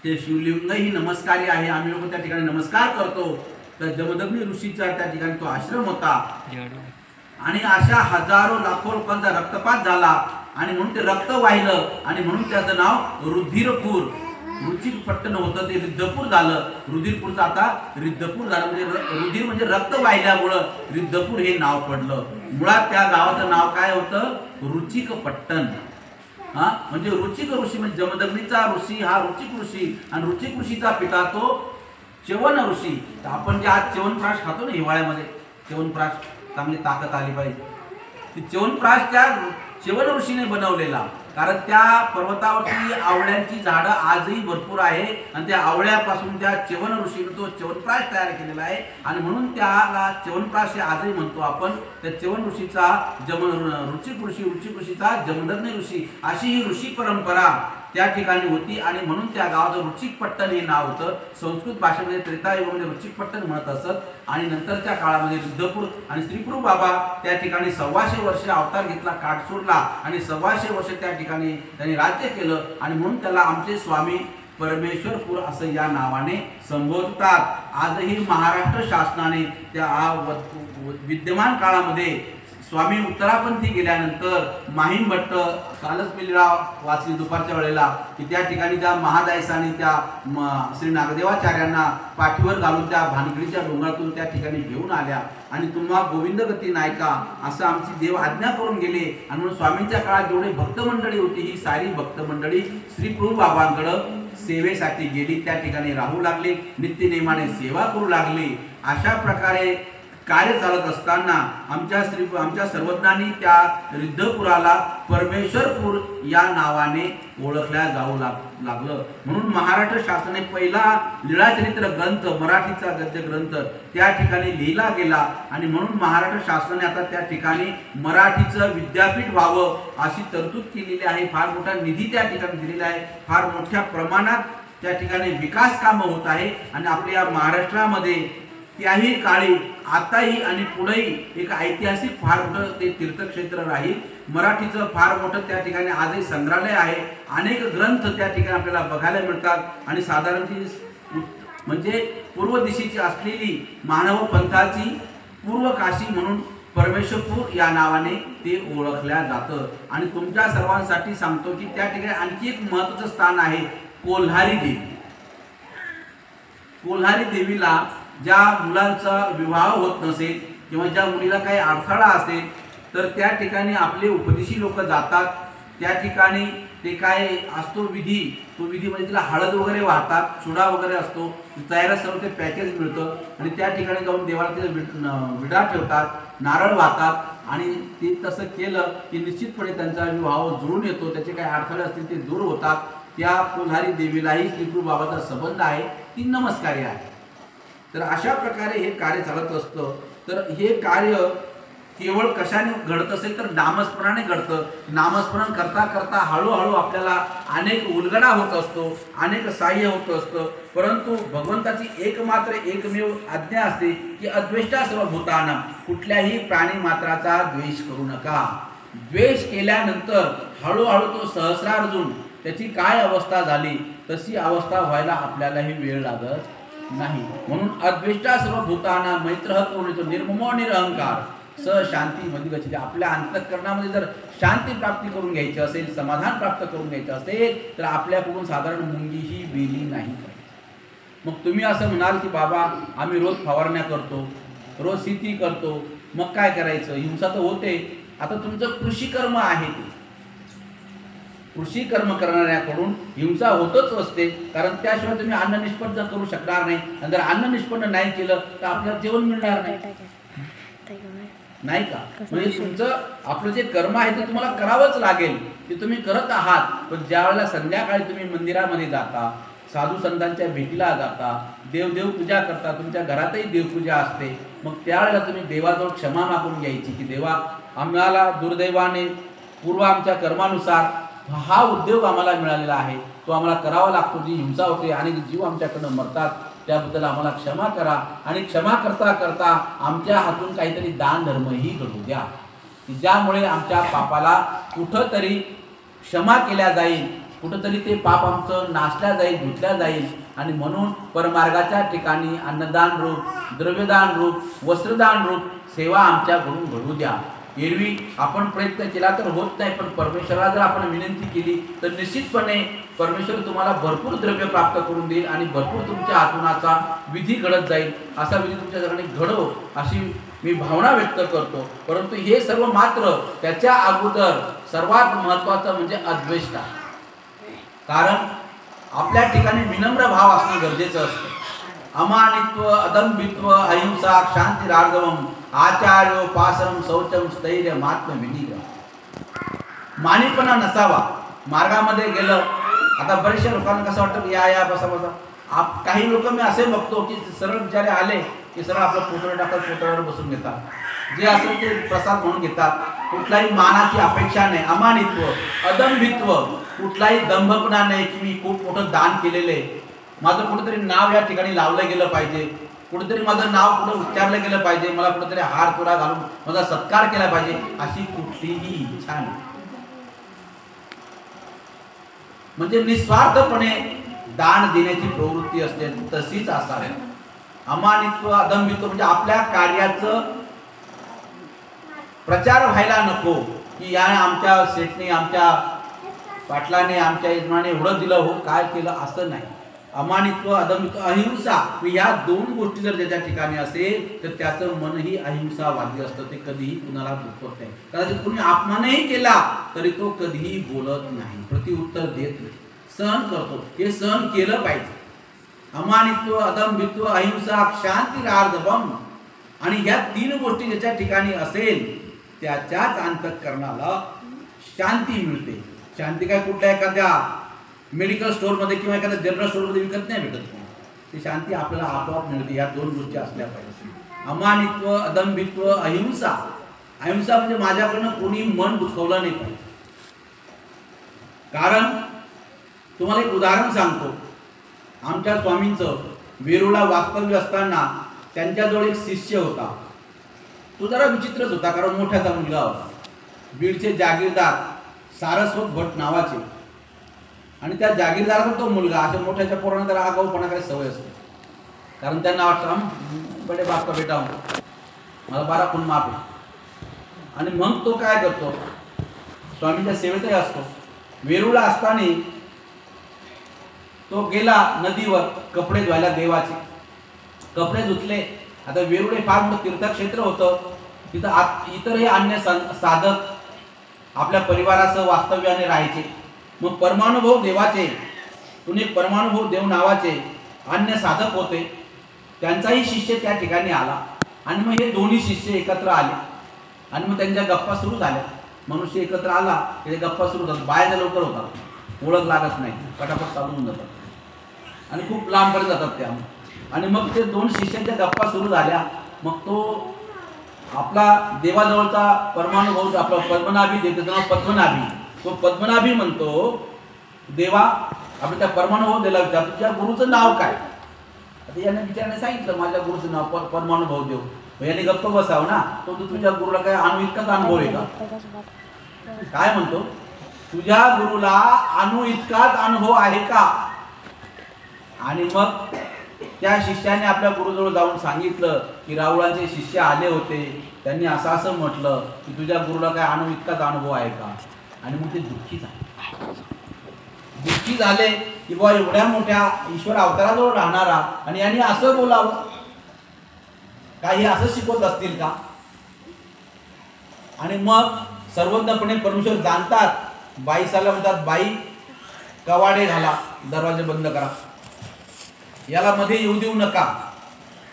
ते शिवलिंग ही नमस्कारी आहे. आम्ही लोक त्या ठिकाणी नमस्कार करतो. तर जमदग्नी ऋषीचा त्या ठिकाणी तो आश्रम होता. आणि अशा हजारो लाखो लोकांचा रक्तपात झाला आणि म्हणून ते रक्त वाहिलं आणि म्हणून त्याचं नाव रुधिरपूर, रुचिक पट्टण होतं, ते रिद्धपूर झालं. रुधिरपूरचं आता रिद्धपूर झालं. म्हणजे रुधिर म्हणजे रक्त वाहिल्यामुळं रिद्धपूर हे नाव पडलं. मुळात त्या गावाचं नाव काय होतं? रुचिक पट्टण. म्हणजे रुचिक ऋषी म्हणजे जमदग्नीचा ऋषी हा रुचिक ऋषी, आणि रुचिक ऋषीचा पिता तो च्यवन ऋषी. तर आपण जे आज च्यवनप्राश खातो ना हिवाळ्यामध्ये, च्यवनप्राश, चांगली ताकद आली पाहिजे, ती च्यवनप्राश त्या च्यवन ऋषीने बनवलेला. कारण त्या पर्वतावरती आवळ्यांची झाडं आजही भरपूर आहे आणि त्या आवळ्यापासून त्या च्यवन ऋषीने तो च्यवनप्राश तयार केलेला आहे. आणि म्हणून त्याला च्यवनप्राश हे आजही म्हणतो आपण. त्या च्यवन ऋषीचा रुचिक ऋषीचा जमदग्नी ऋषी, अशी ही ऋषी परंपरा त्या ठिकाणी होती. आणि म्हणून त्या गावाचं रुचिक पट्टण हे नाव होतं. संस्कृत भाषेमध्ये त्रेतायुगामध्ये रुचिक पट्टण म्हणत असत. आणि नंतरच्या काळामध्ये रिद्धपूर आणि श्रीगुरु बाबा त्या ठिकाणी 125 वर्ष अवतार घेतला, काठ सोडला आणि 125 वर्ष त्या ठिकाणी त्यांनी राज्य केलं. आणि म्हणून त्याला आमचे स्वामी परमेश्वरपूर असं या नावाने संबोधतात. आजही महाराष्ट्र शासनाने त्या विद्यमान काळामध्ये स्वामी उत्तरापंथी गेल्यानंतर माहीम भट्ट, कालच मी वाचली दुपारच्या वेळेला की त्या ठिकाणी त्या महादायसाने त्या श्री नागदेवाचार्यांना पाठीवर घालून त्या भानगडीच्या डोंगरातून त्या ठिकाणी घेऊन आल्या. आणि तुम्हा गोविंद गती नायका असं आमची देव आज्ञा करून गेले. आणि म्हणून स्वामींच्या काळात जेवढे भक्त मंडळी होती, ही सारी भक्त मंडळी श्री प्रभू बाबांकडं सेवेसाठी गेली, त्या ठिकाणी राहू लागली, नित्यनेमाने सेवा करू लागली. अशा प्रकारे कार्य चालत असताना आमच्या सर्वज्ञांनी त्या रिद्धपुराला परमेश्वरपूर या नावाने ओळखल्या जाऊ लागलं. म्हणून महाराष्ट्र शासनाने पहिला लीळाचरित्र ग्रंथ, मराठीचा गद्य ग्रंथ त्या ठिकाणी लिहिला गेला. आणि म्हणून महाराष्ट्र शासनाने आता त्या ठिकाणी मराठीचं विद्यापीठ व्हावं अशी तरतूद केलेली आहे. फार मोठा निधी त्या ठिकाणी दिलेला आहे. फार मोठ्या प्रमाणात त्या ठिकाणी विकास कामं होत आहे. आणि आपल्या महाराष्ट्रामध्ये त्याही काळी, आताही आणि पुढेही एक ऐतिहासिक फार मोठं ते तीर्थक्षेत्र राहील. मराठीचं फार मोठं त्या ठिकाणी आजही संग्रहालय आहे. अनेक ग्रंथ त्या ठिकाणी आपल्याला बघायला मिळतात. आणि साधारण ती म्हणजे पूर्व दिशेची असलेली मानव पंथाची पूर्व काशी म्हणून परमेश्वरपूर या नावाने ते ओळखल्या जातं. आणि तुमच्या सर्वांसाठी सांगतो की त्या ठिकाणी आणखी एक महत्त्वाचं स्थान आहे, कोल्हारी देवी. कोल्हारी देवीला ज्या मुलांचा विवाह होत नसेल किंवा ज्या मुलीला काही अडथळा असेल तर त्या ठिकाणी आपले उपदेशी लोक जातात. त्या ठिकाणी ते काय असतो विधी, तो विधी म्हणजे तिला हळद वगैरे वाहतात, चुडा वगैरे असतो, तयार सर्व ते पॅकेज मिळतं आणि त्या ठिकाणी जाऊन देवाला तिला विडा ठेवतात, नारळ वाहतात आणि ते तसं केलं की निश्चितपणे त्यांचा विवाह जुळून येतो, त्याचे काही अडथळे असतील ते दूर होतात. त्या कोल्हारी देवीलाही श्रीगुरु बाबाचा संबंध आहे, ती नमस्कारी आहे. तर अशा प्रकारे हे कार्य चालत असतं. तर हे कार्य केवळ कशाने घडत असेल तर नामस्मरणाने घडतं. नामस्मरण करता करता हळूहळू आपल्याला अनेक उलगडा होत असतो, अनेक सहाय्य होत असतं. परंतु भगवंताची एकमात्र एकमेव आज्ञा असते की अद्वेष्टा सर्व भूतानां, कुठल्याही प्राणी मात्राचा द्वेष करू नका. द्वेष केल्यानंतर हळूहळू तो सहस्रार्जुन त्याची काय अवस्था झाली तशी अवस्था व्हायला आपल्यालाही वेळ लागत नाही. म्हणून अद्वेष्टा सर्व भूतानां मैत्रः करुणितो निर्ममो निरहंकार स शांती मध्ये गच्छति. आपल्या अंतःकरणामध्ये जर शांती प्राप्ती करून घ्यायची असेल, समाधान प्राप्त करून घ्यायचं असेल तर आपल्याकडून साधारण मुंगीही बेली नाही. मग तुम्ही असं म्हणाल की बाबा आम्ही रोज फवारण्या करतो, रोज शेती करतो, मग काय करायचं, हिंसा तर होते. आता तुमचं कृषी कर्म आहे, ते कृषी कर्म करणाऱ्याकडून हिंसा होतच असते, कारण त्याशिवाय तुम्ही अन्न निष्पन्न करू शकणार नाही. आणि जर अन्न निष्पन्न नाही केलं तर आपल्याला जेवण मिळणार नाही का. म्हणजे तुमचं आपलं जे कर्म आहे ते तुम्हाला करावंच लागेल, ते तुम्ही करत आहात. पण ज्या वेळेला संध्याकाळी तुम्ही मंदिरामध्ये जाता, साधू संतांच्या भेटीला जाता, देव पूजा करता, तुमच्या घरातही देवपूजा असते, मग त्यावेळेला तुम्ही देवाजवळ क्षमा मागून घ्यायची की देवा आम्हाला दुर्दैवाने पूर्व आमच्या कर्मानुसार हा उद्योग आम्हाला मिळालेला आहे, तो आम्हाला करावा लागतो. जी हिंसा होते आणि जीव आमच्याकडनं मरतात त्याबद्दल आम्हाला क्षमा करा. आणि क्षमा करता करता आमच्या हातून काहीतरी दान धर्मही घडू द्या की ज्यामुळे आमच्या पापाला कुठंतरी क्षमा केल्या जाईल, कुठंतरी ते पाप आमचं नाशल्या जाईल, धुतल्या जाईल. आणि म्हणून परमार्गाच्या ठिकाणी अन्नदान रूप, द्रव्यदान रूप, वस्त्रदान रूप सेवा आमच्याकडून घडू द्या. एरवी आपण प्रयत्न केला तर होत नाही, पण परमेश्वराला जर आपण विनंती केली तर निश्चितपणे परमेश्वर तुम्हाला भरपूर द्रव्य प्राप्त करून देईल आणि भरपूर तुमच्या हातूनाचा विधी घडत जाईल. असा विधी तुमच्या ठिकाणी घडो अशी मी भावना व्यक्त करतो. परंतु हे सर्व मात्र त्याच्या अगोदर सर्वात महत्त्वाचं म्हणजे अद्वेष्टा. कारण आपल्या ठिकाणी विनम्र भाव असणं गरजेचं असतं. अमानित्व, अदंभित्व, अहिंसा, क्षांतिरार्गवम, आचार्योपासनम, शौचम, स्थैर्य, मात्म, विनिग्रह. मानिपणा नसावा. मार्गामध्ये गेलं, आता बरेचशा लोकांना कसं वाटतं या बसा बसा. काही लोक मी असे बघतो की सरळ विचारे आले की सरळ आपलं पोतळं टाकत पोतळ्यावर बसून घेतात, जे असेल ते प्रसाद म्हणून घेतात. कुठलाही मानाची अपेक्षा नाही. अमानित्व, अदंभित्व, कुठलाही दंभपणा नाही की मी खूप मोठं दान केलेलं आहे, माझं कुठेतरी नाव या ठिकाणी लावलं गेलं पाहिजे, कुठेतरी माझं नाव कुठं उच्चारलं गेलं पाहिजे, मला कुठेतरी हार तुरा घालून माझा सत्कार केला पाहिजे, अशी कुठलीही इच्छा नाही. म्हणजे निस्वार्थपणे दान देण्याची प्रवृत्ती असते तशीच असावी. अमानित्व, अदंभित्व म्हणजे आपल्या कार्याचं प्रचार व्हायला नको की या आमच्या सेठने, आमच्या पाटलाने, आमच्या यजमाने एवढं दिलं हो, काय केलं, असं नाही. अमानित्व, अदंभित्व, अहिंसा या दोन गोष्टी जर त्याच्या ठिकाणी असेल तर त्याचं मनही अहिंसावादी असतं. ते कधीही कुणाला दुखवत नाही. कदाचित कुणी अपमानही केला तरी तो कधीही बोलत नाही, प्रतिउत्तर देत नाही, सहन करतो. हे सहन केलं पाहिजे. अमानित्व, अदंभित्व, अहिंसा, क्षांतिरार्धवम. आणि ह्या तीन गोष्टी ज्याच्या ठिकाणी असेल त्याच्याच अंतःकरणाला शांती मिळते. शांती काय कुठल्या एखाद्या मेडिकल स्टोअरमध्ये किंवा एखाद्या जनरल स्टोअरमध्ये विकत नाही भेटत. ती शांती आपल्याला आपोआप मिळते. या दोन गोष्टी असल्या पाहिजे. अमानित्व, अदंभित्व, अहिंसा. अहिंसा म्हणजे माझ्याकडनं कोणी मन दुखवलं नाही पाहिजे. कारण तुम्हाला एक उदाहरण सांगतो. आमच्या स्वामींचं वेरूळला वास्तव्य असताना त्यांच्याजवळ एक शिष्य होता. तो जरा विचित्रच होता, कारण मोठ्याचा मुलगा होता. बीडचे जागीरदार सारस्वत भट नावाचे. आणि त्या जागीरदाराचा तो मुलगा अशा मोठ्याच्या पोरांना त्याला आगाऊपणा करायची सवय असते. कारण त्यांना वाटतं बडे बाप का बेटा हूं, मला 12 खून माफ आहे. आणि मग तो काय करतो, स्वामींच्या सेवेतही असतो. वेरूळला असताना तो गेला नदीवर कपडे धुवायला, देवाचे कपडे धुतले. आता वेरूळ हे फार मोठं तीर्थक्षेत्र होतं. तिथं इतरही अन्य साधक आपल्या परिवारासह वास्तव्याने राहायचे. मग परमानुभव देवाचे कुणी परमानुभव देव नावाचे अन्य साधक होते, त्यांचाही शिष्य त्या ठिकाणी आला आणि मग हे दोन्ही शिष्य एकत्र आले आणि मग त्यांच्या गप्पा सुरू झाल्या. मनुष्य एकत्र आला की गप्पा सुरू झाल्या. बाहेर लवकर होतात, ओळख लागत नाही, पटापट चालू होऊन जातात आणि खूप लांबपर्यंत जातात त्या. आणि मग ते दोन शिष्यांच्या गप्पा सुरू झाल्या. मग तो आपला देवाजवळचा परमानुभव आपला पद्मनाभी देतो तेव्हा पद्मनाभी, तो पद्मनाभी म्हणतो देवा आपण त्या परमानुभव दिला विचार तुझ्या गुरुचं नाव काय. आता याने विचारणे सांगितलं माझ्या गुरुचं नाव परमानुभव देव. याने गप्प बसावं ना. तो तुझ्या गुरुला काय अणु इतकाच अनुभव आहे का. काय म्हणतो तुझ्या गुरुला अणु इतकाच अनुभव आहे का. आणि मग त्या शिष्याने आपल्या गुरुजवळ जाऊन सांगितलं की राहुळांचे शिष्य आले होते, त्यांनी असं असं म्हटलं की तुझ्या गुरुला काय अणु इतकाच अनुभव आहे का. आणि मग ते दुःखी झाले की बा एवढ्या मोठ्या ईश्वर अवताराजवळ राहणारा आणि यांनी असं बोलावं, काही असं शिकवत असतील का. आणि मग सर्वज्ञपणे परमेश्वर जाणतात. बाई साला म्हणतात बाई कवाडे घाला, दरवाजे बंद करा, याला मध्ये येऊ देऊ नका.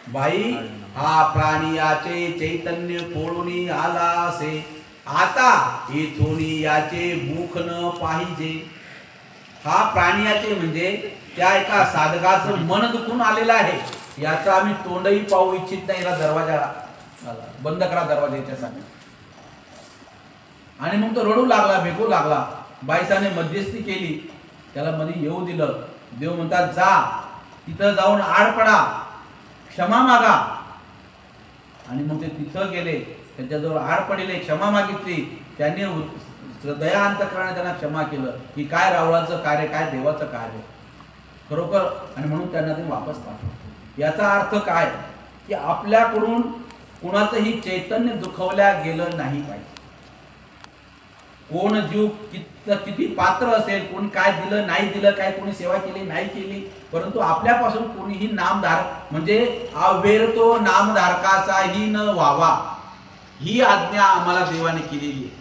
बाई हा प्राणी याचे चैतन्य फोडून आला असे, आता इथून याचे मुख न पाहिजे. हा प्राणी याचे म्हणजे त्या एका साधकाचं मन दुखून आलेलं आहे, याचा आम्ही तोंडही पाहू इच्छित नाही. याला दरवाजा बंद करा, दरवाजा याच्यासाठी. आणि मग तो रडू लागला, भेकू लागला. बाईसाने मध्यस्थी केली, त्याला मध्ये येऊ दिलं. देव म्हणतात जा तिथं जाऊन आड पडा, क्षमा मागा. आणि मग ते तिथं गेले, त्यांच्याजवळ आड पडले, क्षमा मागितली. त्यांनी दया अंतकरणाने त्यांना क्षमा केलं की काय रावळाचं कार्य, काय देवाचं कार्य खरोखर. आणि म्हणून त्यांना ते वापस पाठवलं. याचा अर्थ काय की आपल्याकडून कुणाचंही चैतन्य दुखवल्या गेलं नाही पाहिजे. कोण जीव किती पात्र असेल, कोणी काय दिलं नाही दिलं, काय कोणी सेवा केली नाही केली, परंतु आपल्यापासून कोणीही नामधारक म्हणजे अवेरतो नामधारकाचाही न व्हावा, ही आज्ञा आम्हाला देवाने केलेली आहे.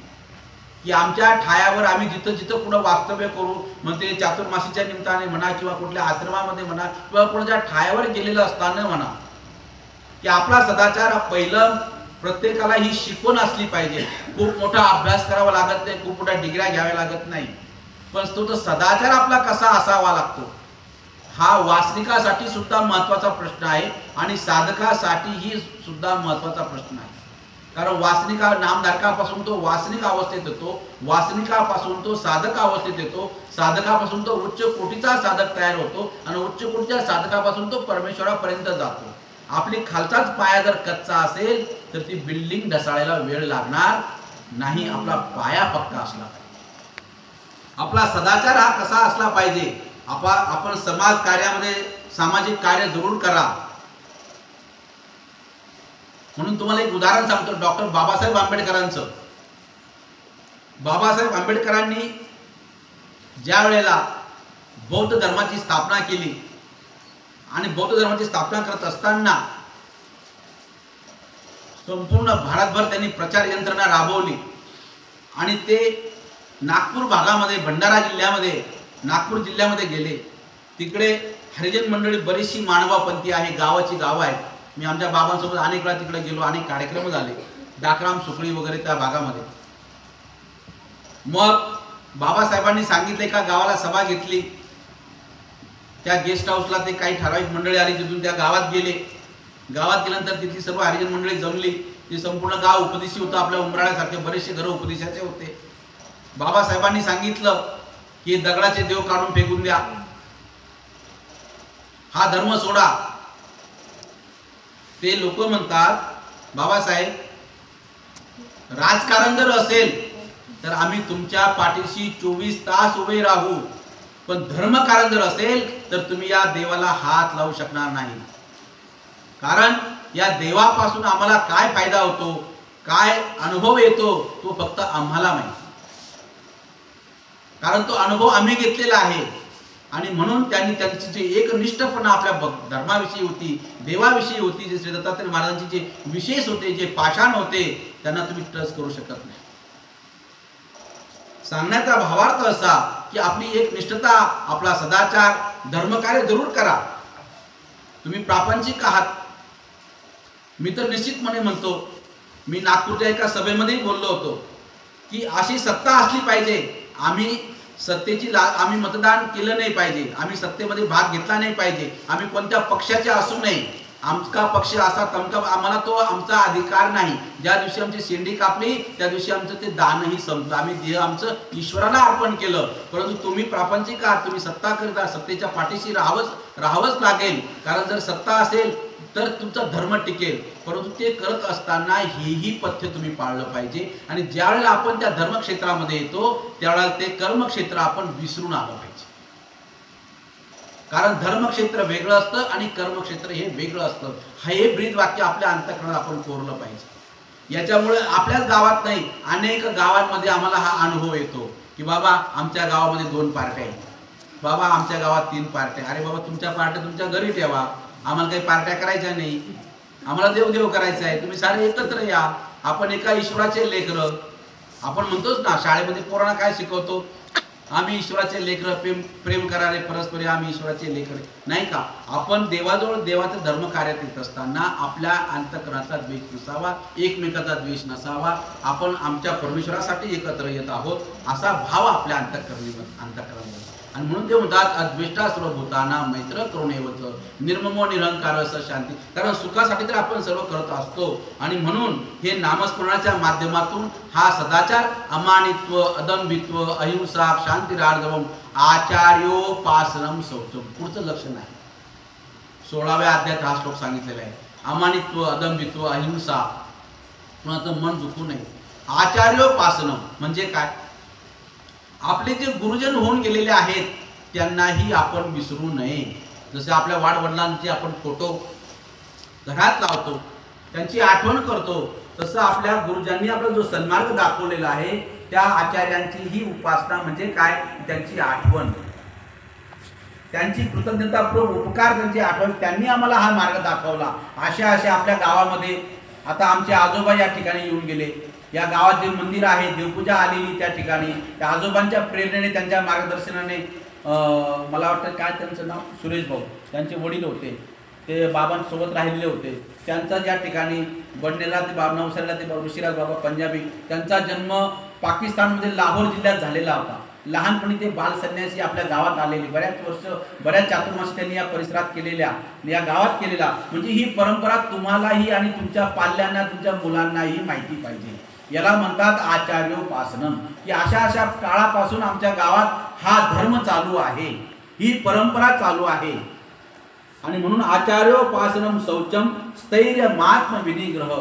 की आमच्या ठायावर आम्ही जिथं जिथं कुठं वास्तव्य करू, म्हणजे चातुर्मासीच्या निमित्ताने म्हणा किंवा कुठल्या आश्रमामध्ये म्हणा किंवा कोणाच्या ठायावर गेलेलं असताना म्हणा, की आपला सदाचार पहिलं प्रत्येकाला ही शिकवण असली पाहिजे. खूप मोठा अभ्यास करावा लागत नाही, खूप मोठ्या डिग्र्या घ्याव्या लागत नाही, पण तो सदाचार आपला कसा असावा लागतो हा वासनिकासाठी सुद्धा महत्त्वाचा प्रश्न आहे आणि साधकासाठीही सुद्धा महत्त्वाचा प्रश्न आहे. कारण वासनिका नामधारकापासून तो वासनिक अवस्थेत येतो, वासनिकापासून तो साधक अवस्थेत येतो, साधकापासून तो उच्च कोटीचा साधक तयार होतो आणि उच्च कोटीच्या साधकापासून तो परमेश्वरापर्यंत जातो. आपली खालचाच पाया जर कच्चा असेल तर ती बिल्डिंग ढसाळायला वेळ लागणार नाही. आपला पाया पक्का असला पाहिजे. आपला सदाचार हा कसा असला पाहिजे. आपण समाज कार्यामध्ये सामाजिक कार्य जरूर करा. म्हणून तुम्हाला एक उदाहरण सांगतो डॉक्टर बाबासाहेब आंबेडकरांचं. बाबासाहेब आंबेडकरांनी ज्या वेळेला बौद्ध धर्माची स्थापना केली आणि बौद्ध धर्माची स्थापना करत असताना संपूर्ण भारतभर त्यांनी प्रचार यंत्रणा राबवली आणि ते नागपूर भागामध्ये, भंडारा जिल्ह्यामध्ये, नागपूर जिल्ह्यामध्ये गेले. तिकडे हरिजन मंडळी बरीचशी मानवापंथी आहे, गावाची गावं आहेत. मी आमच्या बाबांसोबत अनेक वेळा तिकडे गेलो, अनेक कार्यक्रम झाले, डाकराम सुकळी वगैरे त्या भागामध्ये. मग बाबासाहेबांनी सांगितलं एका गावाला सभा घेतली. त्या गेस्ट हाऊसला ते काही ठराविक मंडळी आली, तिथून त्या गावात गेले. गावात गेल्यानंतर तिथली सर्व हरिजन मंडळी जमली. ती संपूर्ण गाव उपदेशी होतं, आपल्या उंबराळ्यासारखे बरेचसे घरं उपदेशाचे होते. बाबासाहेबांनी सांगितलं की दगडाचे देव काढून फेकून द्या, हा धर्म सोडा. ते लोक म्हणतात बाबासाहेब राजकारण जर असेल तर आम्ही तुमच्या पाठीशी 24 तास उभे राहू, पण धर्मकारण जर असेल तर तुम्ही या देवाला हात लावू शकणार नाही. कारण या देवापासून आम्हाला काय फायदा होतो, काय अनुभव येतो तो फक्त आम्हाला माहिती. कारण तो अनुभव आम्ही घेतलेला आहे. आणि म्हणून त्यांनी त्यांची जी एकनिष्ठपणा आपल्या धर्माविषयी होती, देवाविषयी होती, जे श्री दत्तात्रय महाराजांचे जे विशेष होते, जे पाषाण होते, त्यांना तुम्ही टच करू शकत नाही. सांगण्याचा भावार्थ असा की आपली एक निष्ठता, आपला सदाचार, धर्मकार्य जरूर करा. तुम्ही प्रापंचिक आहात. मी तर निश्चितपणे म्हणतो, मी नागपूरच्या एका सभेमध्ये बोललो होतो की अशी सत्ता असली पाहिजे. आम्ही आम्ही मतदान केलं नाही पाहिजे, आम्ही सत्तेमध्ये भाग घेतला नाही पाहिजे, आम्ही कोणत्या पक्षाचे असू नये, आमचा पक्ष असा तमका, आम्हाला तो आमचा अधिकार नाही. ज्या दिवशी आमची शेंडी कापली त्या दिवशी आमचं ते दानही संपलं. आम्ही देह आमचं ईश्वराला अर्पण केलं. परंतु तुम्ही प्रापंचिक आहात, तुम्ही सत्ता करता, सत्तेच्या पाठीशी राहावंच लागेल. कारण जर सत्ता असेल तर तुमचा धर्म टिकेल. परंतु ते करत असताना हेही पथ्य तुम्ही पाळलं पाहिजे. आणि ज्यावेळेला आपण त्या धर्मक्षेत्रामध्ये येतो त्यावेळेला ते कर्मक्षेत्र आपण विसरून आलं पाहिजे. कारण धर्मक्षेत्र वेगळं असतं आणि कर्मक्षेत्र हे वेगळं असतं. हे ब्रीद वाक्य आपल्या अंतःकरणात आपण कोरलं पाहिजे. याच्यामुळे आपल्याच गावात नाही, अनेक गावांमध्ये आम्हाला हा अनुभव येतो की बाबा आमच्या गावामध्ये 2 पार्ट्या आहेत, बाबा आमच्या गावात 3 पार्ट्या. अरे बाबा, तुमच्या पार्ट्या तुमच्या घरी ठेवा, आम्हाला काही पार्ट्या करायच्या नाही. आम्हाला देवदेव करायचं आहे. तुम्ही सारे एकत्र या. आपण एका ईश्वराचे लेकरं. आपण म्हणतोच ना, शाळेमध्ये पोरांना काय शिकवतो? आम्ही ईश्वराचे लेकरं, प्रेम करारे परस्पर, आम्ही ईश्वराचे लेकरं, नाही का? आपण देवाजवळ देवाचं धर्म कार्यात येत असताना आपल्या अंतःकरणाचा द्वेष नसावा, एकमेकाचा द्वेष नसावा. आपण आमच्या परमेश्वरासाठी एकत्र येत आहोत असा भाव आपल्या अंतःकरणामध्ये. आणि म्हणून ते म्हणतात अद्वेष्टा सर्वभूताना मैत्र करुणेवच निर्ममो निरंकार असं शांती. कारण सुखासाठी तर आपण सर्व करत असतो. आणि म्हणून हे नामस्मरणाच्या माध्यमातून हा सदाचार, अमानित्व, अदंभित्व, अहिंसा, शांतिरार्जवम, आचार्योपासनम शौचम. पुढचं लक्षण आहे 16व्या अध्यायात हा श्लोक सांगितलेला आहे. अमानित्व, अदंभित्व, अहिंसा, कुणाचं मन दुखू नये. आचार्योपासनम म्हणजे काय? आपले जे गुरुजन होऊन गेलेले आहेत त्यांनाही आपण विसरू नये. जसे आपल्या वाडवडिलांचे आपण फोटो घरात लावतो, त्यांची आठवण करतो, तसं आपल्या गुरुजांनी आपला जो सन्मार्ग दाखवलेला आहे त्या आचार्यांची ही उपासना म्हणजे काय? त्यांची आठवण, त्यांची कृतज्ञतापूर्वक उपकार, त्यांची आठवण. त्यांनी आम्हाला हा मार्ग दाखवला. अशा आपल्या गावामध्ये आता आमचे आजोबा या ठिकाणी येऊन गेले. या गावात जे मंदिर आहे, देवपूजा आलेली त्या ठिकाणी, त्या आजोबांच्या प्रेरणेने, त्यांच्या मार्गदर्शनाने, मला वाटतं काय त्यांचं नाव, सुरेश भाऊ, त्यांचे वडील होते, ते बाबांसोबत राहिलेले होते. त्यांचा ज्या ठिकाणी बडनेरा ते नवसारीला ते ऋषिराज बाबा पंजाबी, त्यांचा जन्म पाकिस्तानमध्ये लाहोर जिल्ह्यात झालेला होता. लहानपणी ते बालसन्यासी आपल्या गावात आलेले, बऱ्याच चातुर्मास त्यांनी या परिसरात केलेल्या, या गावात केलेला. म्हणजे ही परंपरा तुम्हालाही आणि तुमच्या पाल्यांना, तुमच्या मुलांनाही माहिती पाहिजे. याला म्हणतात आचार्योपासनम. की अशा काळापासून आमच्या गावात हा धर्म चालू आहे, ही परंपरा चालू आहे. आणि म्हणून आचार्योपासनम शौचम स्थैर्य मात्म विनिग्रह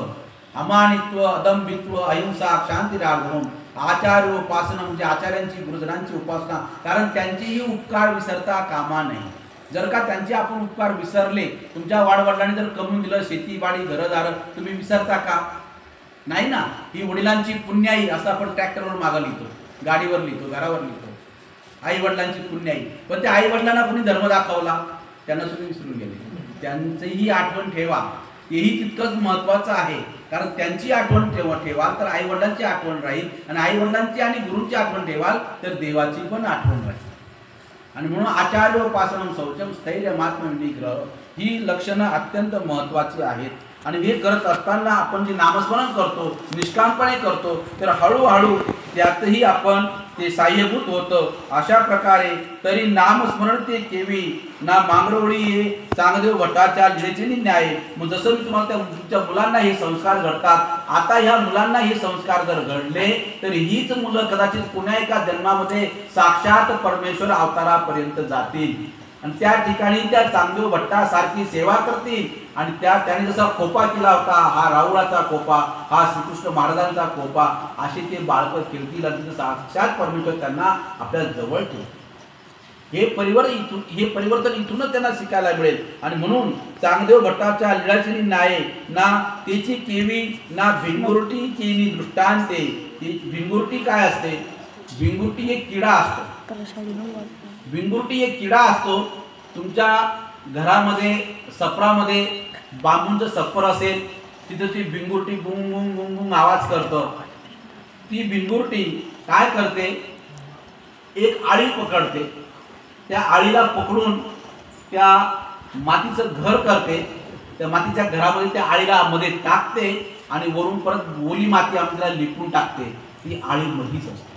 अमानित्व अदंभित्व अहिंसा शांतिरार्जवम. आचार्योपासना म्हणजे आचार्यांची, गुरुजनांची उपासना. कारण त्यांचेही उपकार विसरता कामा नये. जर का त्यांचे आपण उपकार विसरले, तुमच्या वाडवडिलांनी जर कमवून दिलं शेतीवाडी घरदार, तुम्ही विसरता का? नाही ना. ही वडिलांची पुण्याई असं आपण ट्रॅक्टरवर मागं लिहितो, गाडीवर लिहितो, घरावर लिहितो. आई वडिलांची पुण्याई. पण त्या आई वडिलांना कोणी धर्म दाखवला? त्यांना तुम्ही विसरून गेले. त्यांचीही आठवण ठेवा, हेही तितकंच महत्त्वाचं आहे. कारण त्यांची आठवण ठेवाल तर आई वडिलांची आठवण राहील, आणि आई वडिलांची आणि गुरूंची आठवण ठेवाल तर देवाची पण आठवण राहील. आणि म्हणून आचार्योपासनम शौचम स्थैर्य मात्म विनिग्रह ही लक्षणं अत्यंत महत्त्वाची आहेत. आणि हे करत असताना आपण जे नामस्मरण करतो, निष्कामपणे करतो, तर हळूहळू त्यातही आपण ते साह्यभूत होतं. अशा प्रकारे तरी नामस्मरण ते केवी ना मांगरोळी ये चांगदेव भटाच्या लिळेचे न्याय. मग जसं मी तुम्हाला तुमच्या मुलांना हे संस्कार घडतात, आता ह्या मुलांना हे संस्कार जर घडले तर हीच मुलं कदाचित पुन्हा एका जन्मामध्ये साक्षात परमेश्वर अवतारापर्यंत जातील. आणि त्या ठिकाणी त्या चांगदेव भट्टासारखी सेवा करतील. आणि त्याने जसा खोपा केला होता, हा राहुळाचा खोपा, हा श्रीकृष्ण महाराजांचा खोपा, असे ते बाळकं खेळतील. आणि साक्षात परमेश्वर त्यांना आपल्या जवळ ठेवतील. हे परिवर्तन इथूनच त्यांना शिकायला मिळेल. आणि म्हणून चांगदेव भट्टाच्या लीळाची न्याय ना त्याची केवी ना भिंगुरटी केली दृष्टांते. भिंगुरटी काय असते? भिंगुरटी एक किडा असतो. भिंगुरटी एक किडा असतो. तुमच्या घरामध्ये सपरामध्ये बांबूचं सप्पर असेल, तिथं ती भिंगुरटी गुंग गुंग गुंग गुंग आवाज करतं. ती भिंगुरटी काय करते? एक आळी पकडते, त्या आळीला पकडून त्या मातीचं घर करते, त्या मातीच्या घरामध्ये त्या आळीला मध्ये टाकते आणि वरून परत ओली माती आम्हाला लिपून टाकते. ती आळी मधीच असते,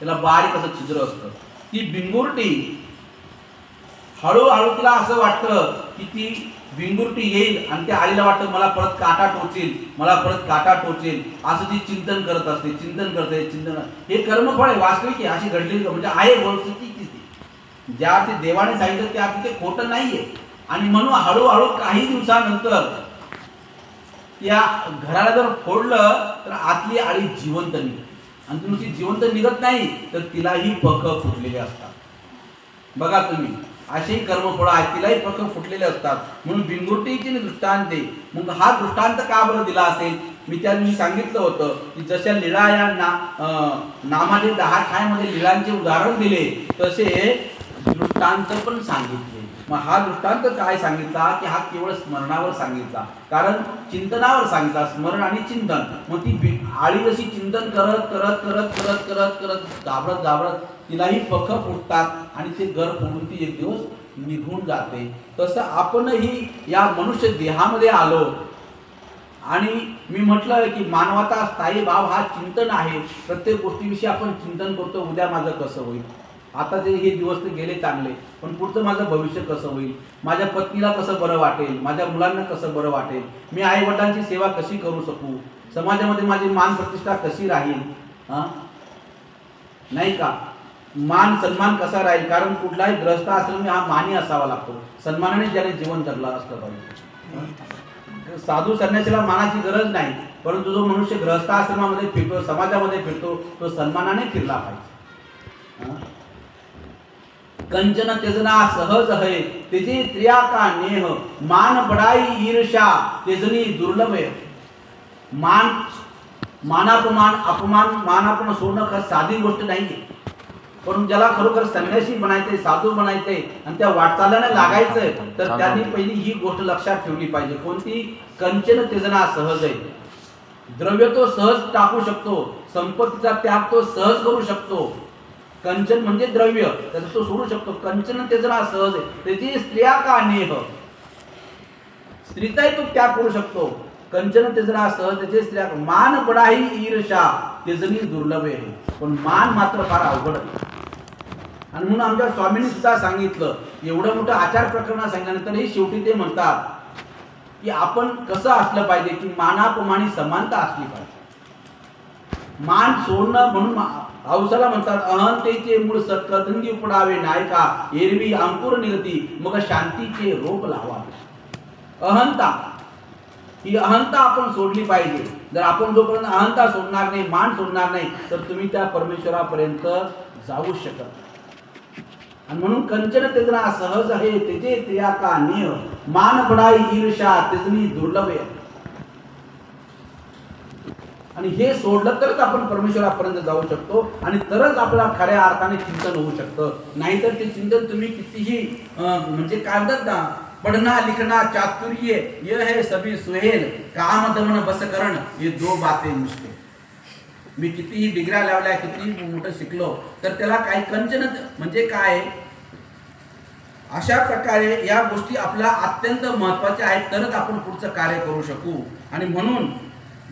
त्याला बारीक असं छिद्र असतं. ती बिंगुरटी हळूहळू तिला असं वाटतं की ती बिंगुरटी येईल आणि त्या आळीला वाटतं मला परत काटा टोचेल, मला परत काटा टोचेल, असं ती चिंतन करत असते, चिंतन करते, चिंतन. हे कर्मफळ आहे, वास्तविक आहे, अशी घडलेली म्हणजे आहे वस्तुस्थिती. ज्या ते देवाने सांगितलं त्या ते खोटं नाहीये. आणि म्हणून हळूहळू काही दिवसानंतर त्या घराला जर फोडलं तर आतली आळी जिवंत निघते. आणि नुसती जिवंत निघत नाही तर तिलाही पख फुटलेले असतात. बघा तुम्ही, असेही कर्मफळ आहेत, तिलाही पख फुटलेले असतात. म्हणून बिंगुरटीची दृष्टांत. मग हा दृष्टांत का बरं दिला असेल? मी त्या दिवशी सांगितलं होतं की जशा लीळा या नामाचे 10 ठायमध्ये लीळांचे उदाहरण दिले तसे दृष्टांत पण सांगितले. मग हा दृष्टांत काय सांगितला की हा केवळ स्मरणावर सांगितला, कारण चिंतनावर सांगितला, स्मरण आणि चिंतन. मग ती आळी जशी चिंतन करत करत करत करत करत करत घाबरत घाबरत तिलाही पख फुटतात आणि ते घर फोडून ती एक दिवस निघून जाते. तसं आपणही या मनुष्य देहामध्ये आलो आणि मी म्हटलं की मानवाचा स्थायी भाव हा चिंतन आहे. प्रत्येक गोष्टीविषयी आपण चिंतन करतो, उद्या माझं कसं होईल, आता ते हे दिवस तर गेले चांगले, पण पुढचं माझं भविष्य कसं होईल, माझ्या पत्नीला कसं बरं वाटेल, माझ्या मुलांना कसं बरं वाटेल, मी आई वडिलांची सेवा कशी करू शकू, समाजामध्ये माझी मान प्रतिष्ठा कशी राहील, नाही का, मान सन्मान कसा राहील. कारण कुठलाही ग्रस्त आश्रमी हा मानी असावा लागतो, सन्मानाने ज्याने जीवन जगला असलं पाहिजे. साधू संन्यासीला मानाची गरज नाही, परंतु जो मनुष्य ग्रहस्थ आश्रमामध्ये फिरतो, समाजामध्ये फिरतो, तो सन्मानाने फिरला पाहिजे. कंचन तेजना सहज है तेजे त्रिया का नेह, मान बड़ाई ईर्षा तेजनी दुर्लभ है. मानापमान अपमान मानापमान सोडणं खरं साधी गोष्ट नाहीये, पण ज्याला खरोखर संन्यासी बनायचंय, साधू बनायचंय आणि त्या वाटचालीने लागायचंय तर त्यांनी पहिली ही गोष्ट लक्षात ठेवली पाहिजे. कोणती? कंचन तेजना सहज आहे. द्रव्य तो सहज टाकू शकतो, संपत्तीचा त्याग तो सहज करू शकतो. कंचन म्हणजे द्रव्य, त्याचा तो सोडू शकतो. कंचन तेजना सहज आहे, त्याची स्त्रिया का नेह, स्त्रीचाही तो त्याग करू शकतो. कंचन तेजना सहज, त्याचे स्त्रिया. मान बडाही ईर्षा तेजनी दुर्लभ आहे, पण मान मात्र फार अवघड आहे. आणि म्हणून आमच्या स्वामींनी सुद्धा सांगितलं, एवढं मोठं आचार प्रकरण सांगितल्यानंतरही शेवटी ते म्हणतात की आपण कसं असलं पाहिजे की मानापमानी समानता असली पाहिजे. मान सोडणं म्हणून औसाला म्हणतात अहंतेचे मूळ सत्कर्तंगी उपडावे नायका, एरवी अंकुर निगती मग शांतीचे रोप लावावे. अहंता, ही अहंता आपण सोडली पाहिजे. जर आपण जोपर्यंत अहंता सोडणार नाही, मान सोडणार नाही, तर तुम्ही त्या परमेश्वरापर्यंत जाऊ शकत नाही. आणि म्हणून कंचन तेजना सहज आहे तेजे त्रिया का नेह, मान बडाई ईर्षा तेजनी दुर्लभ आहे. आणि हे सोडलं तरच आपण परमेश्वरापर्यंत जाऊ शकतो आणि तरच आपल्याला खऱ्या अर्थाने चिंतन होऊ शकतं. नाहीतर ते चिंतन तुम्ही कितीही म्हणजे काय म्हणतात ना, पढ़ना लिखना चातुर्य ये है सभी सुहेल, काम दमन बस करण ये दो बातें मुश्किल. मी कितीही डिग्र्या लावल्या, कितीही मोठं शिकलो तर त्याला काही कंचन म्हणजे काय, अशा प्रकारे या गोष्टी आपल्या अत्यंत महत्त्वाच्या आहेत, तरच आपण पुढचं कार्य करू शकू. आणि म्हणून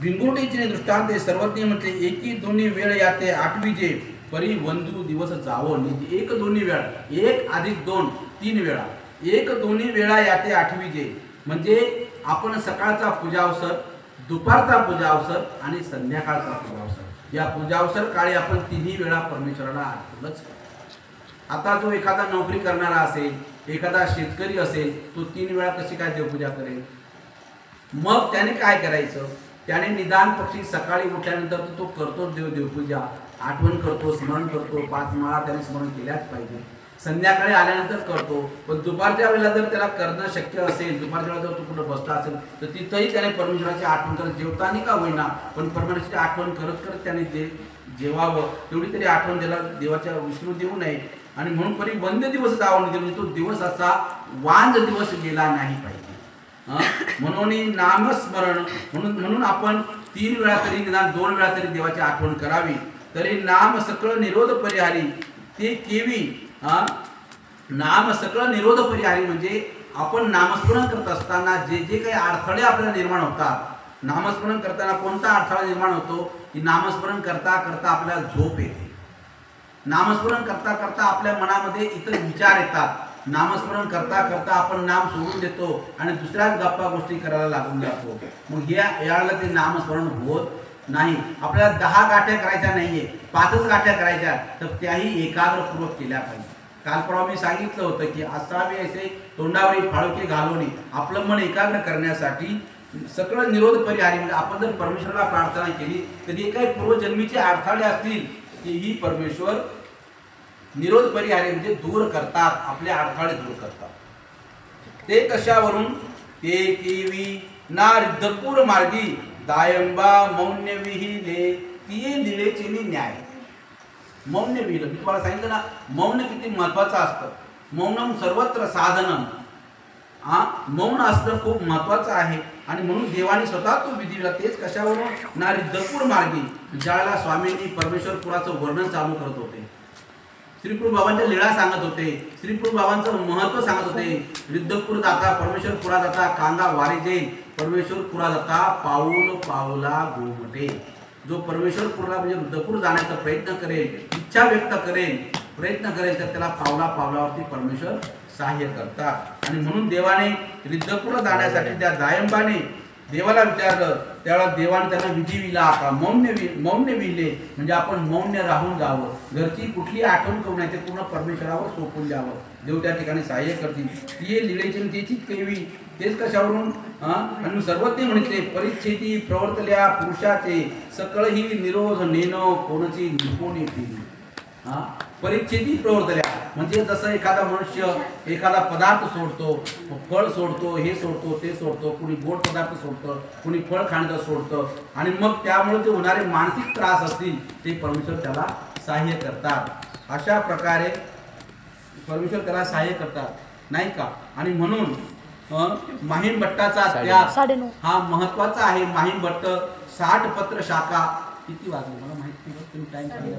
बिंगुरटीचे दृष्टांत सर्वज्ञ म्हटले, एकी दोन्ही वेळ याते आठवीजे परी वंदू दिवस जावो निधी. एक दोन्ही वेळा, 1 + 2 3 वेळा, एक दोन्ही वेळा याते आठवीजे म्हणजे आपण सकाळचा पूजावसर, दुपारचा पूजावसर आणि संध्याकाळचा पूजावसर, या पूजावसर काळी आपण तिन्ही वेळा परमेश्वराला आठवलंच. आता जो एखादा नोकरी करणारा असेल, एखादा शेतकरी असेल, तो 3 वेळा कशी काय देवपूजा करेल? मग त्याने काय करायचं? त्याने निदान पक्षी सकाळी उठल्यानंतर तो करतो देवपूजा, आठवण करतो, स्मरण करतो, 5 माळा त्याने स्मरण केल्याच पाहिजे. संध्याकाळी आल्यानंतर करतो. पण दुपारच्या वेळेला जर त्याला करणं शक्य असेल, दुपारच्या वेळेला जर तो कुठं बसला असेल तर तिथंही त्याने परमेश्वराची आठवण करत, जेवताना का होईना पण परमेश्वराची आठवण करत करत त्याने जेवावं. तेवढी तरी आठवण त्याला देवाच्या विष्णू देऊ नये. आणि म्हणून परी वंद्य दिवस जावं म्हणजे तो दिवस असा वांज दिवस गेला नाही पाहिजे. म्हणून नामस्मरण, म्हणून आपण 3 वेळा तरी निदान 2 वेळा तरी देवाची आठवण करावी. तरी नाम सकळ निरोध परिहारी, ते केवी नाम सकळ निरोध परिहारी, म्हणजे आपण नामस्मरण करत असताना जे जे काही अडथळे आपल्याला निर्माण होतात, नामस्मरण करताना कोणता अडथळा निर्माण होतो की नामस्मरण करता करता आपल्याला झोप येते, नामस्मरण करता करता आपल्या मनामध्ये इतर विचार येतात, नामस्मरण करता करता आपण नाम सोडून देतो आणि दुसऱ्याच गप्पा गोष्टी करायला लागून जातो. मग याला ते नामस्मरण होत नाही. आपल्याला 10 गाठ्या करायच्या नाहीये, 5च गाठ्या करायच्या, तर त्याही एकाग्रपूर्वक केल्या पाहिजे. काल परवा मी सांगितलं होतं की असावे असे तोंडावरी फाळुके घालवणे, आपलं मन एकाग्र करण्यासाठी सकळ निरोध परिहारी, म्हणजे आपण जर परमेश्वराला प्रार्थना केली तर जे काही पूर्वजन्मीचे अडथळे असतील तेही परमेश्वर निरोध परिहारी म्हणजे दूर करतात, आपले अडथळे दूर करतात. ते कशावरून? ते केवी ना रिद्धपूर मार्गी दायंबा मौन्य विहिले ती लिळेचे न्याय. मौन्य विहिलं, मी तुम्हाला सांगितलं ना, मौन किती महत्वाचं असतं. मौनम सर्वत्र साधनम. मौन असणं खूप महत्वाचं आहे आणि म्हणून देवाने स्वतः तो विधी दिला. तेच कशावरून? ना रिद्धपूर मार्गी, ज्यावेळेला स्वामींनी परमेश्वरपुराचं वर्णन चालू करत होते, श्रीप्रभू बाबांच्या लीळा सांगत होते, श्रीप्रभू बाबांचं महत्व सांगत होते. रिद्धपूर जाता परमेश्वरपुरा जाता कांदा वारी जाईल, परमेश्वरपुरा जाता पाऊल पाऊला घुमटे. जो परमेश्वरपुराला म्हणजे रिद्धपूर जाण्याचा प्रयत्न करेल, इच्छा व्यक्त करेल, प्रयत्न करेल, तर त्याला पावला पावलावरती परमेश्वर सहाय्य करतात. आणि म्हणून देवाने रिद्धपूरला जाण्यासाठी त्या दायंबाने देवाला विचारलं, त्यावेळेला देवाने त्यांना विधी विला का मौन्य विले, म्हणजे आपण मौन्य राहून जावं, घरची कुठली आठवण करू नये, ते पूर्ण परमेश्वरावर सोपून द्यावं. देव त्या ठिकाणी सहाय्य करतील. ती लिळेची त्याचीच केवी. तेच कशावरून? आणि सर्वज्ञ म्हणते परिच्छेदी प्रवर्तल्या पुरुषाचे सकळही निरोध नेनो कोणची निपुणी केली. परिच्छेदी प्रवर्तल्या म्हणजे जसं एखादा मनुष्य एखादा पदार्थ सोडतो, फळ सोडतो, हे सोडतो, ते सोडतो, कुणी गोड पदार्थ सोडतं, कुणी फळ खाण्याचं सोडतं, आणि मग त्यामुळे ते होणारे मानसिक त्रास असतील ते परमेश्वर त्याला सहाय्य करतात. अशा प्रकारे परमेश्वर त्याला सहाय्य करतात, नाही का? आणि म्हणून माहीम भट्टाचा त्याग हा महत्वाचा आहे. माहीम भट्ट 60 पत्र शाखा. किती वाजले मला माहिती नाही, तुम्ही टाइम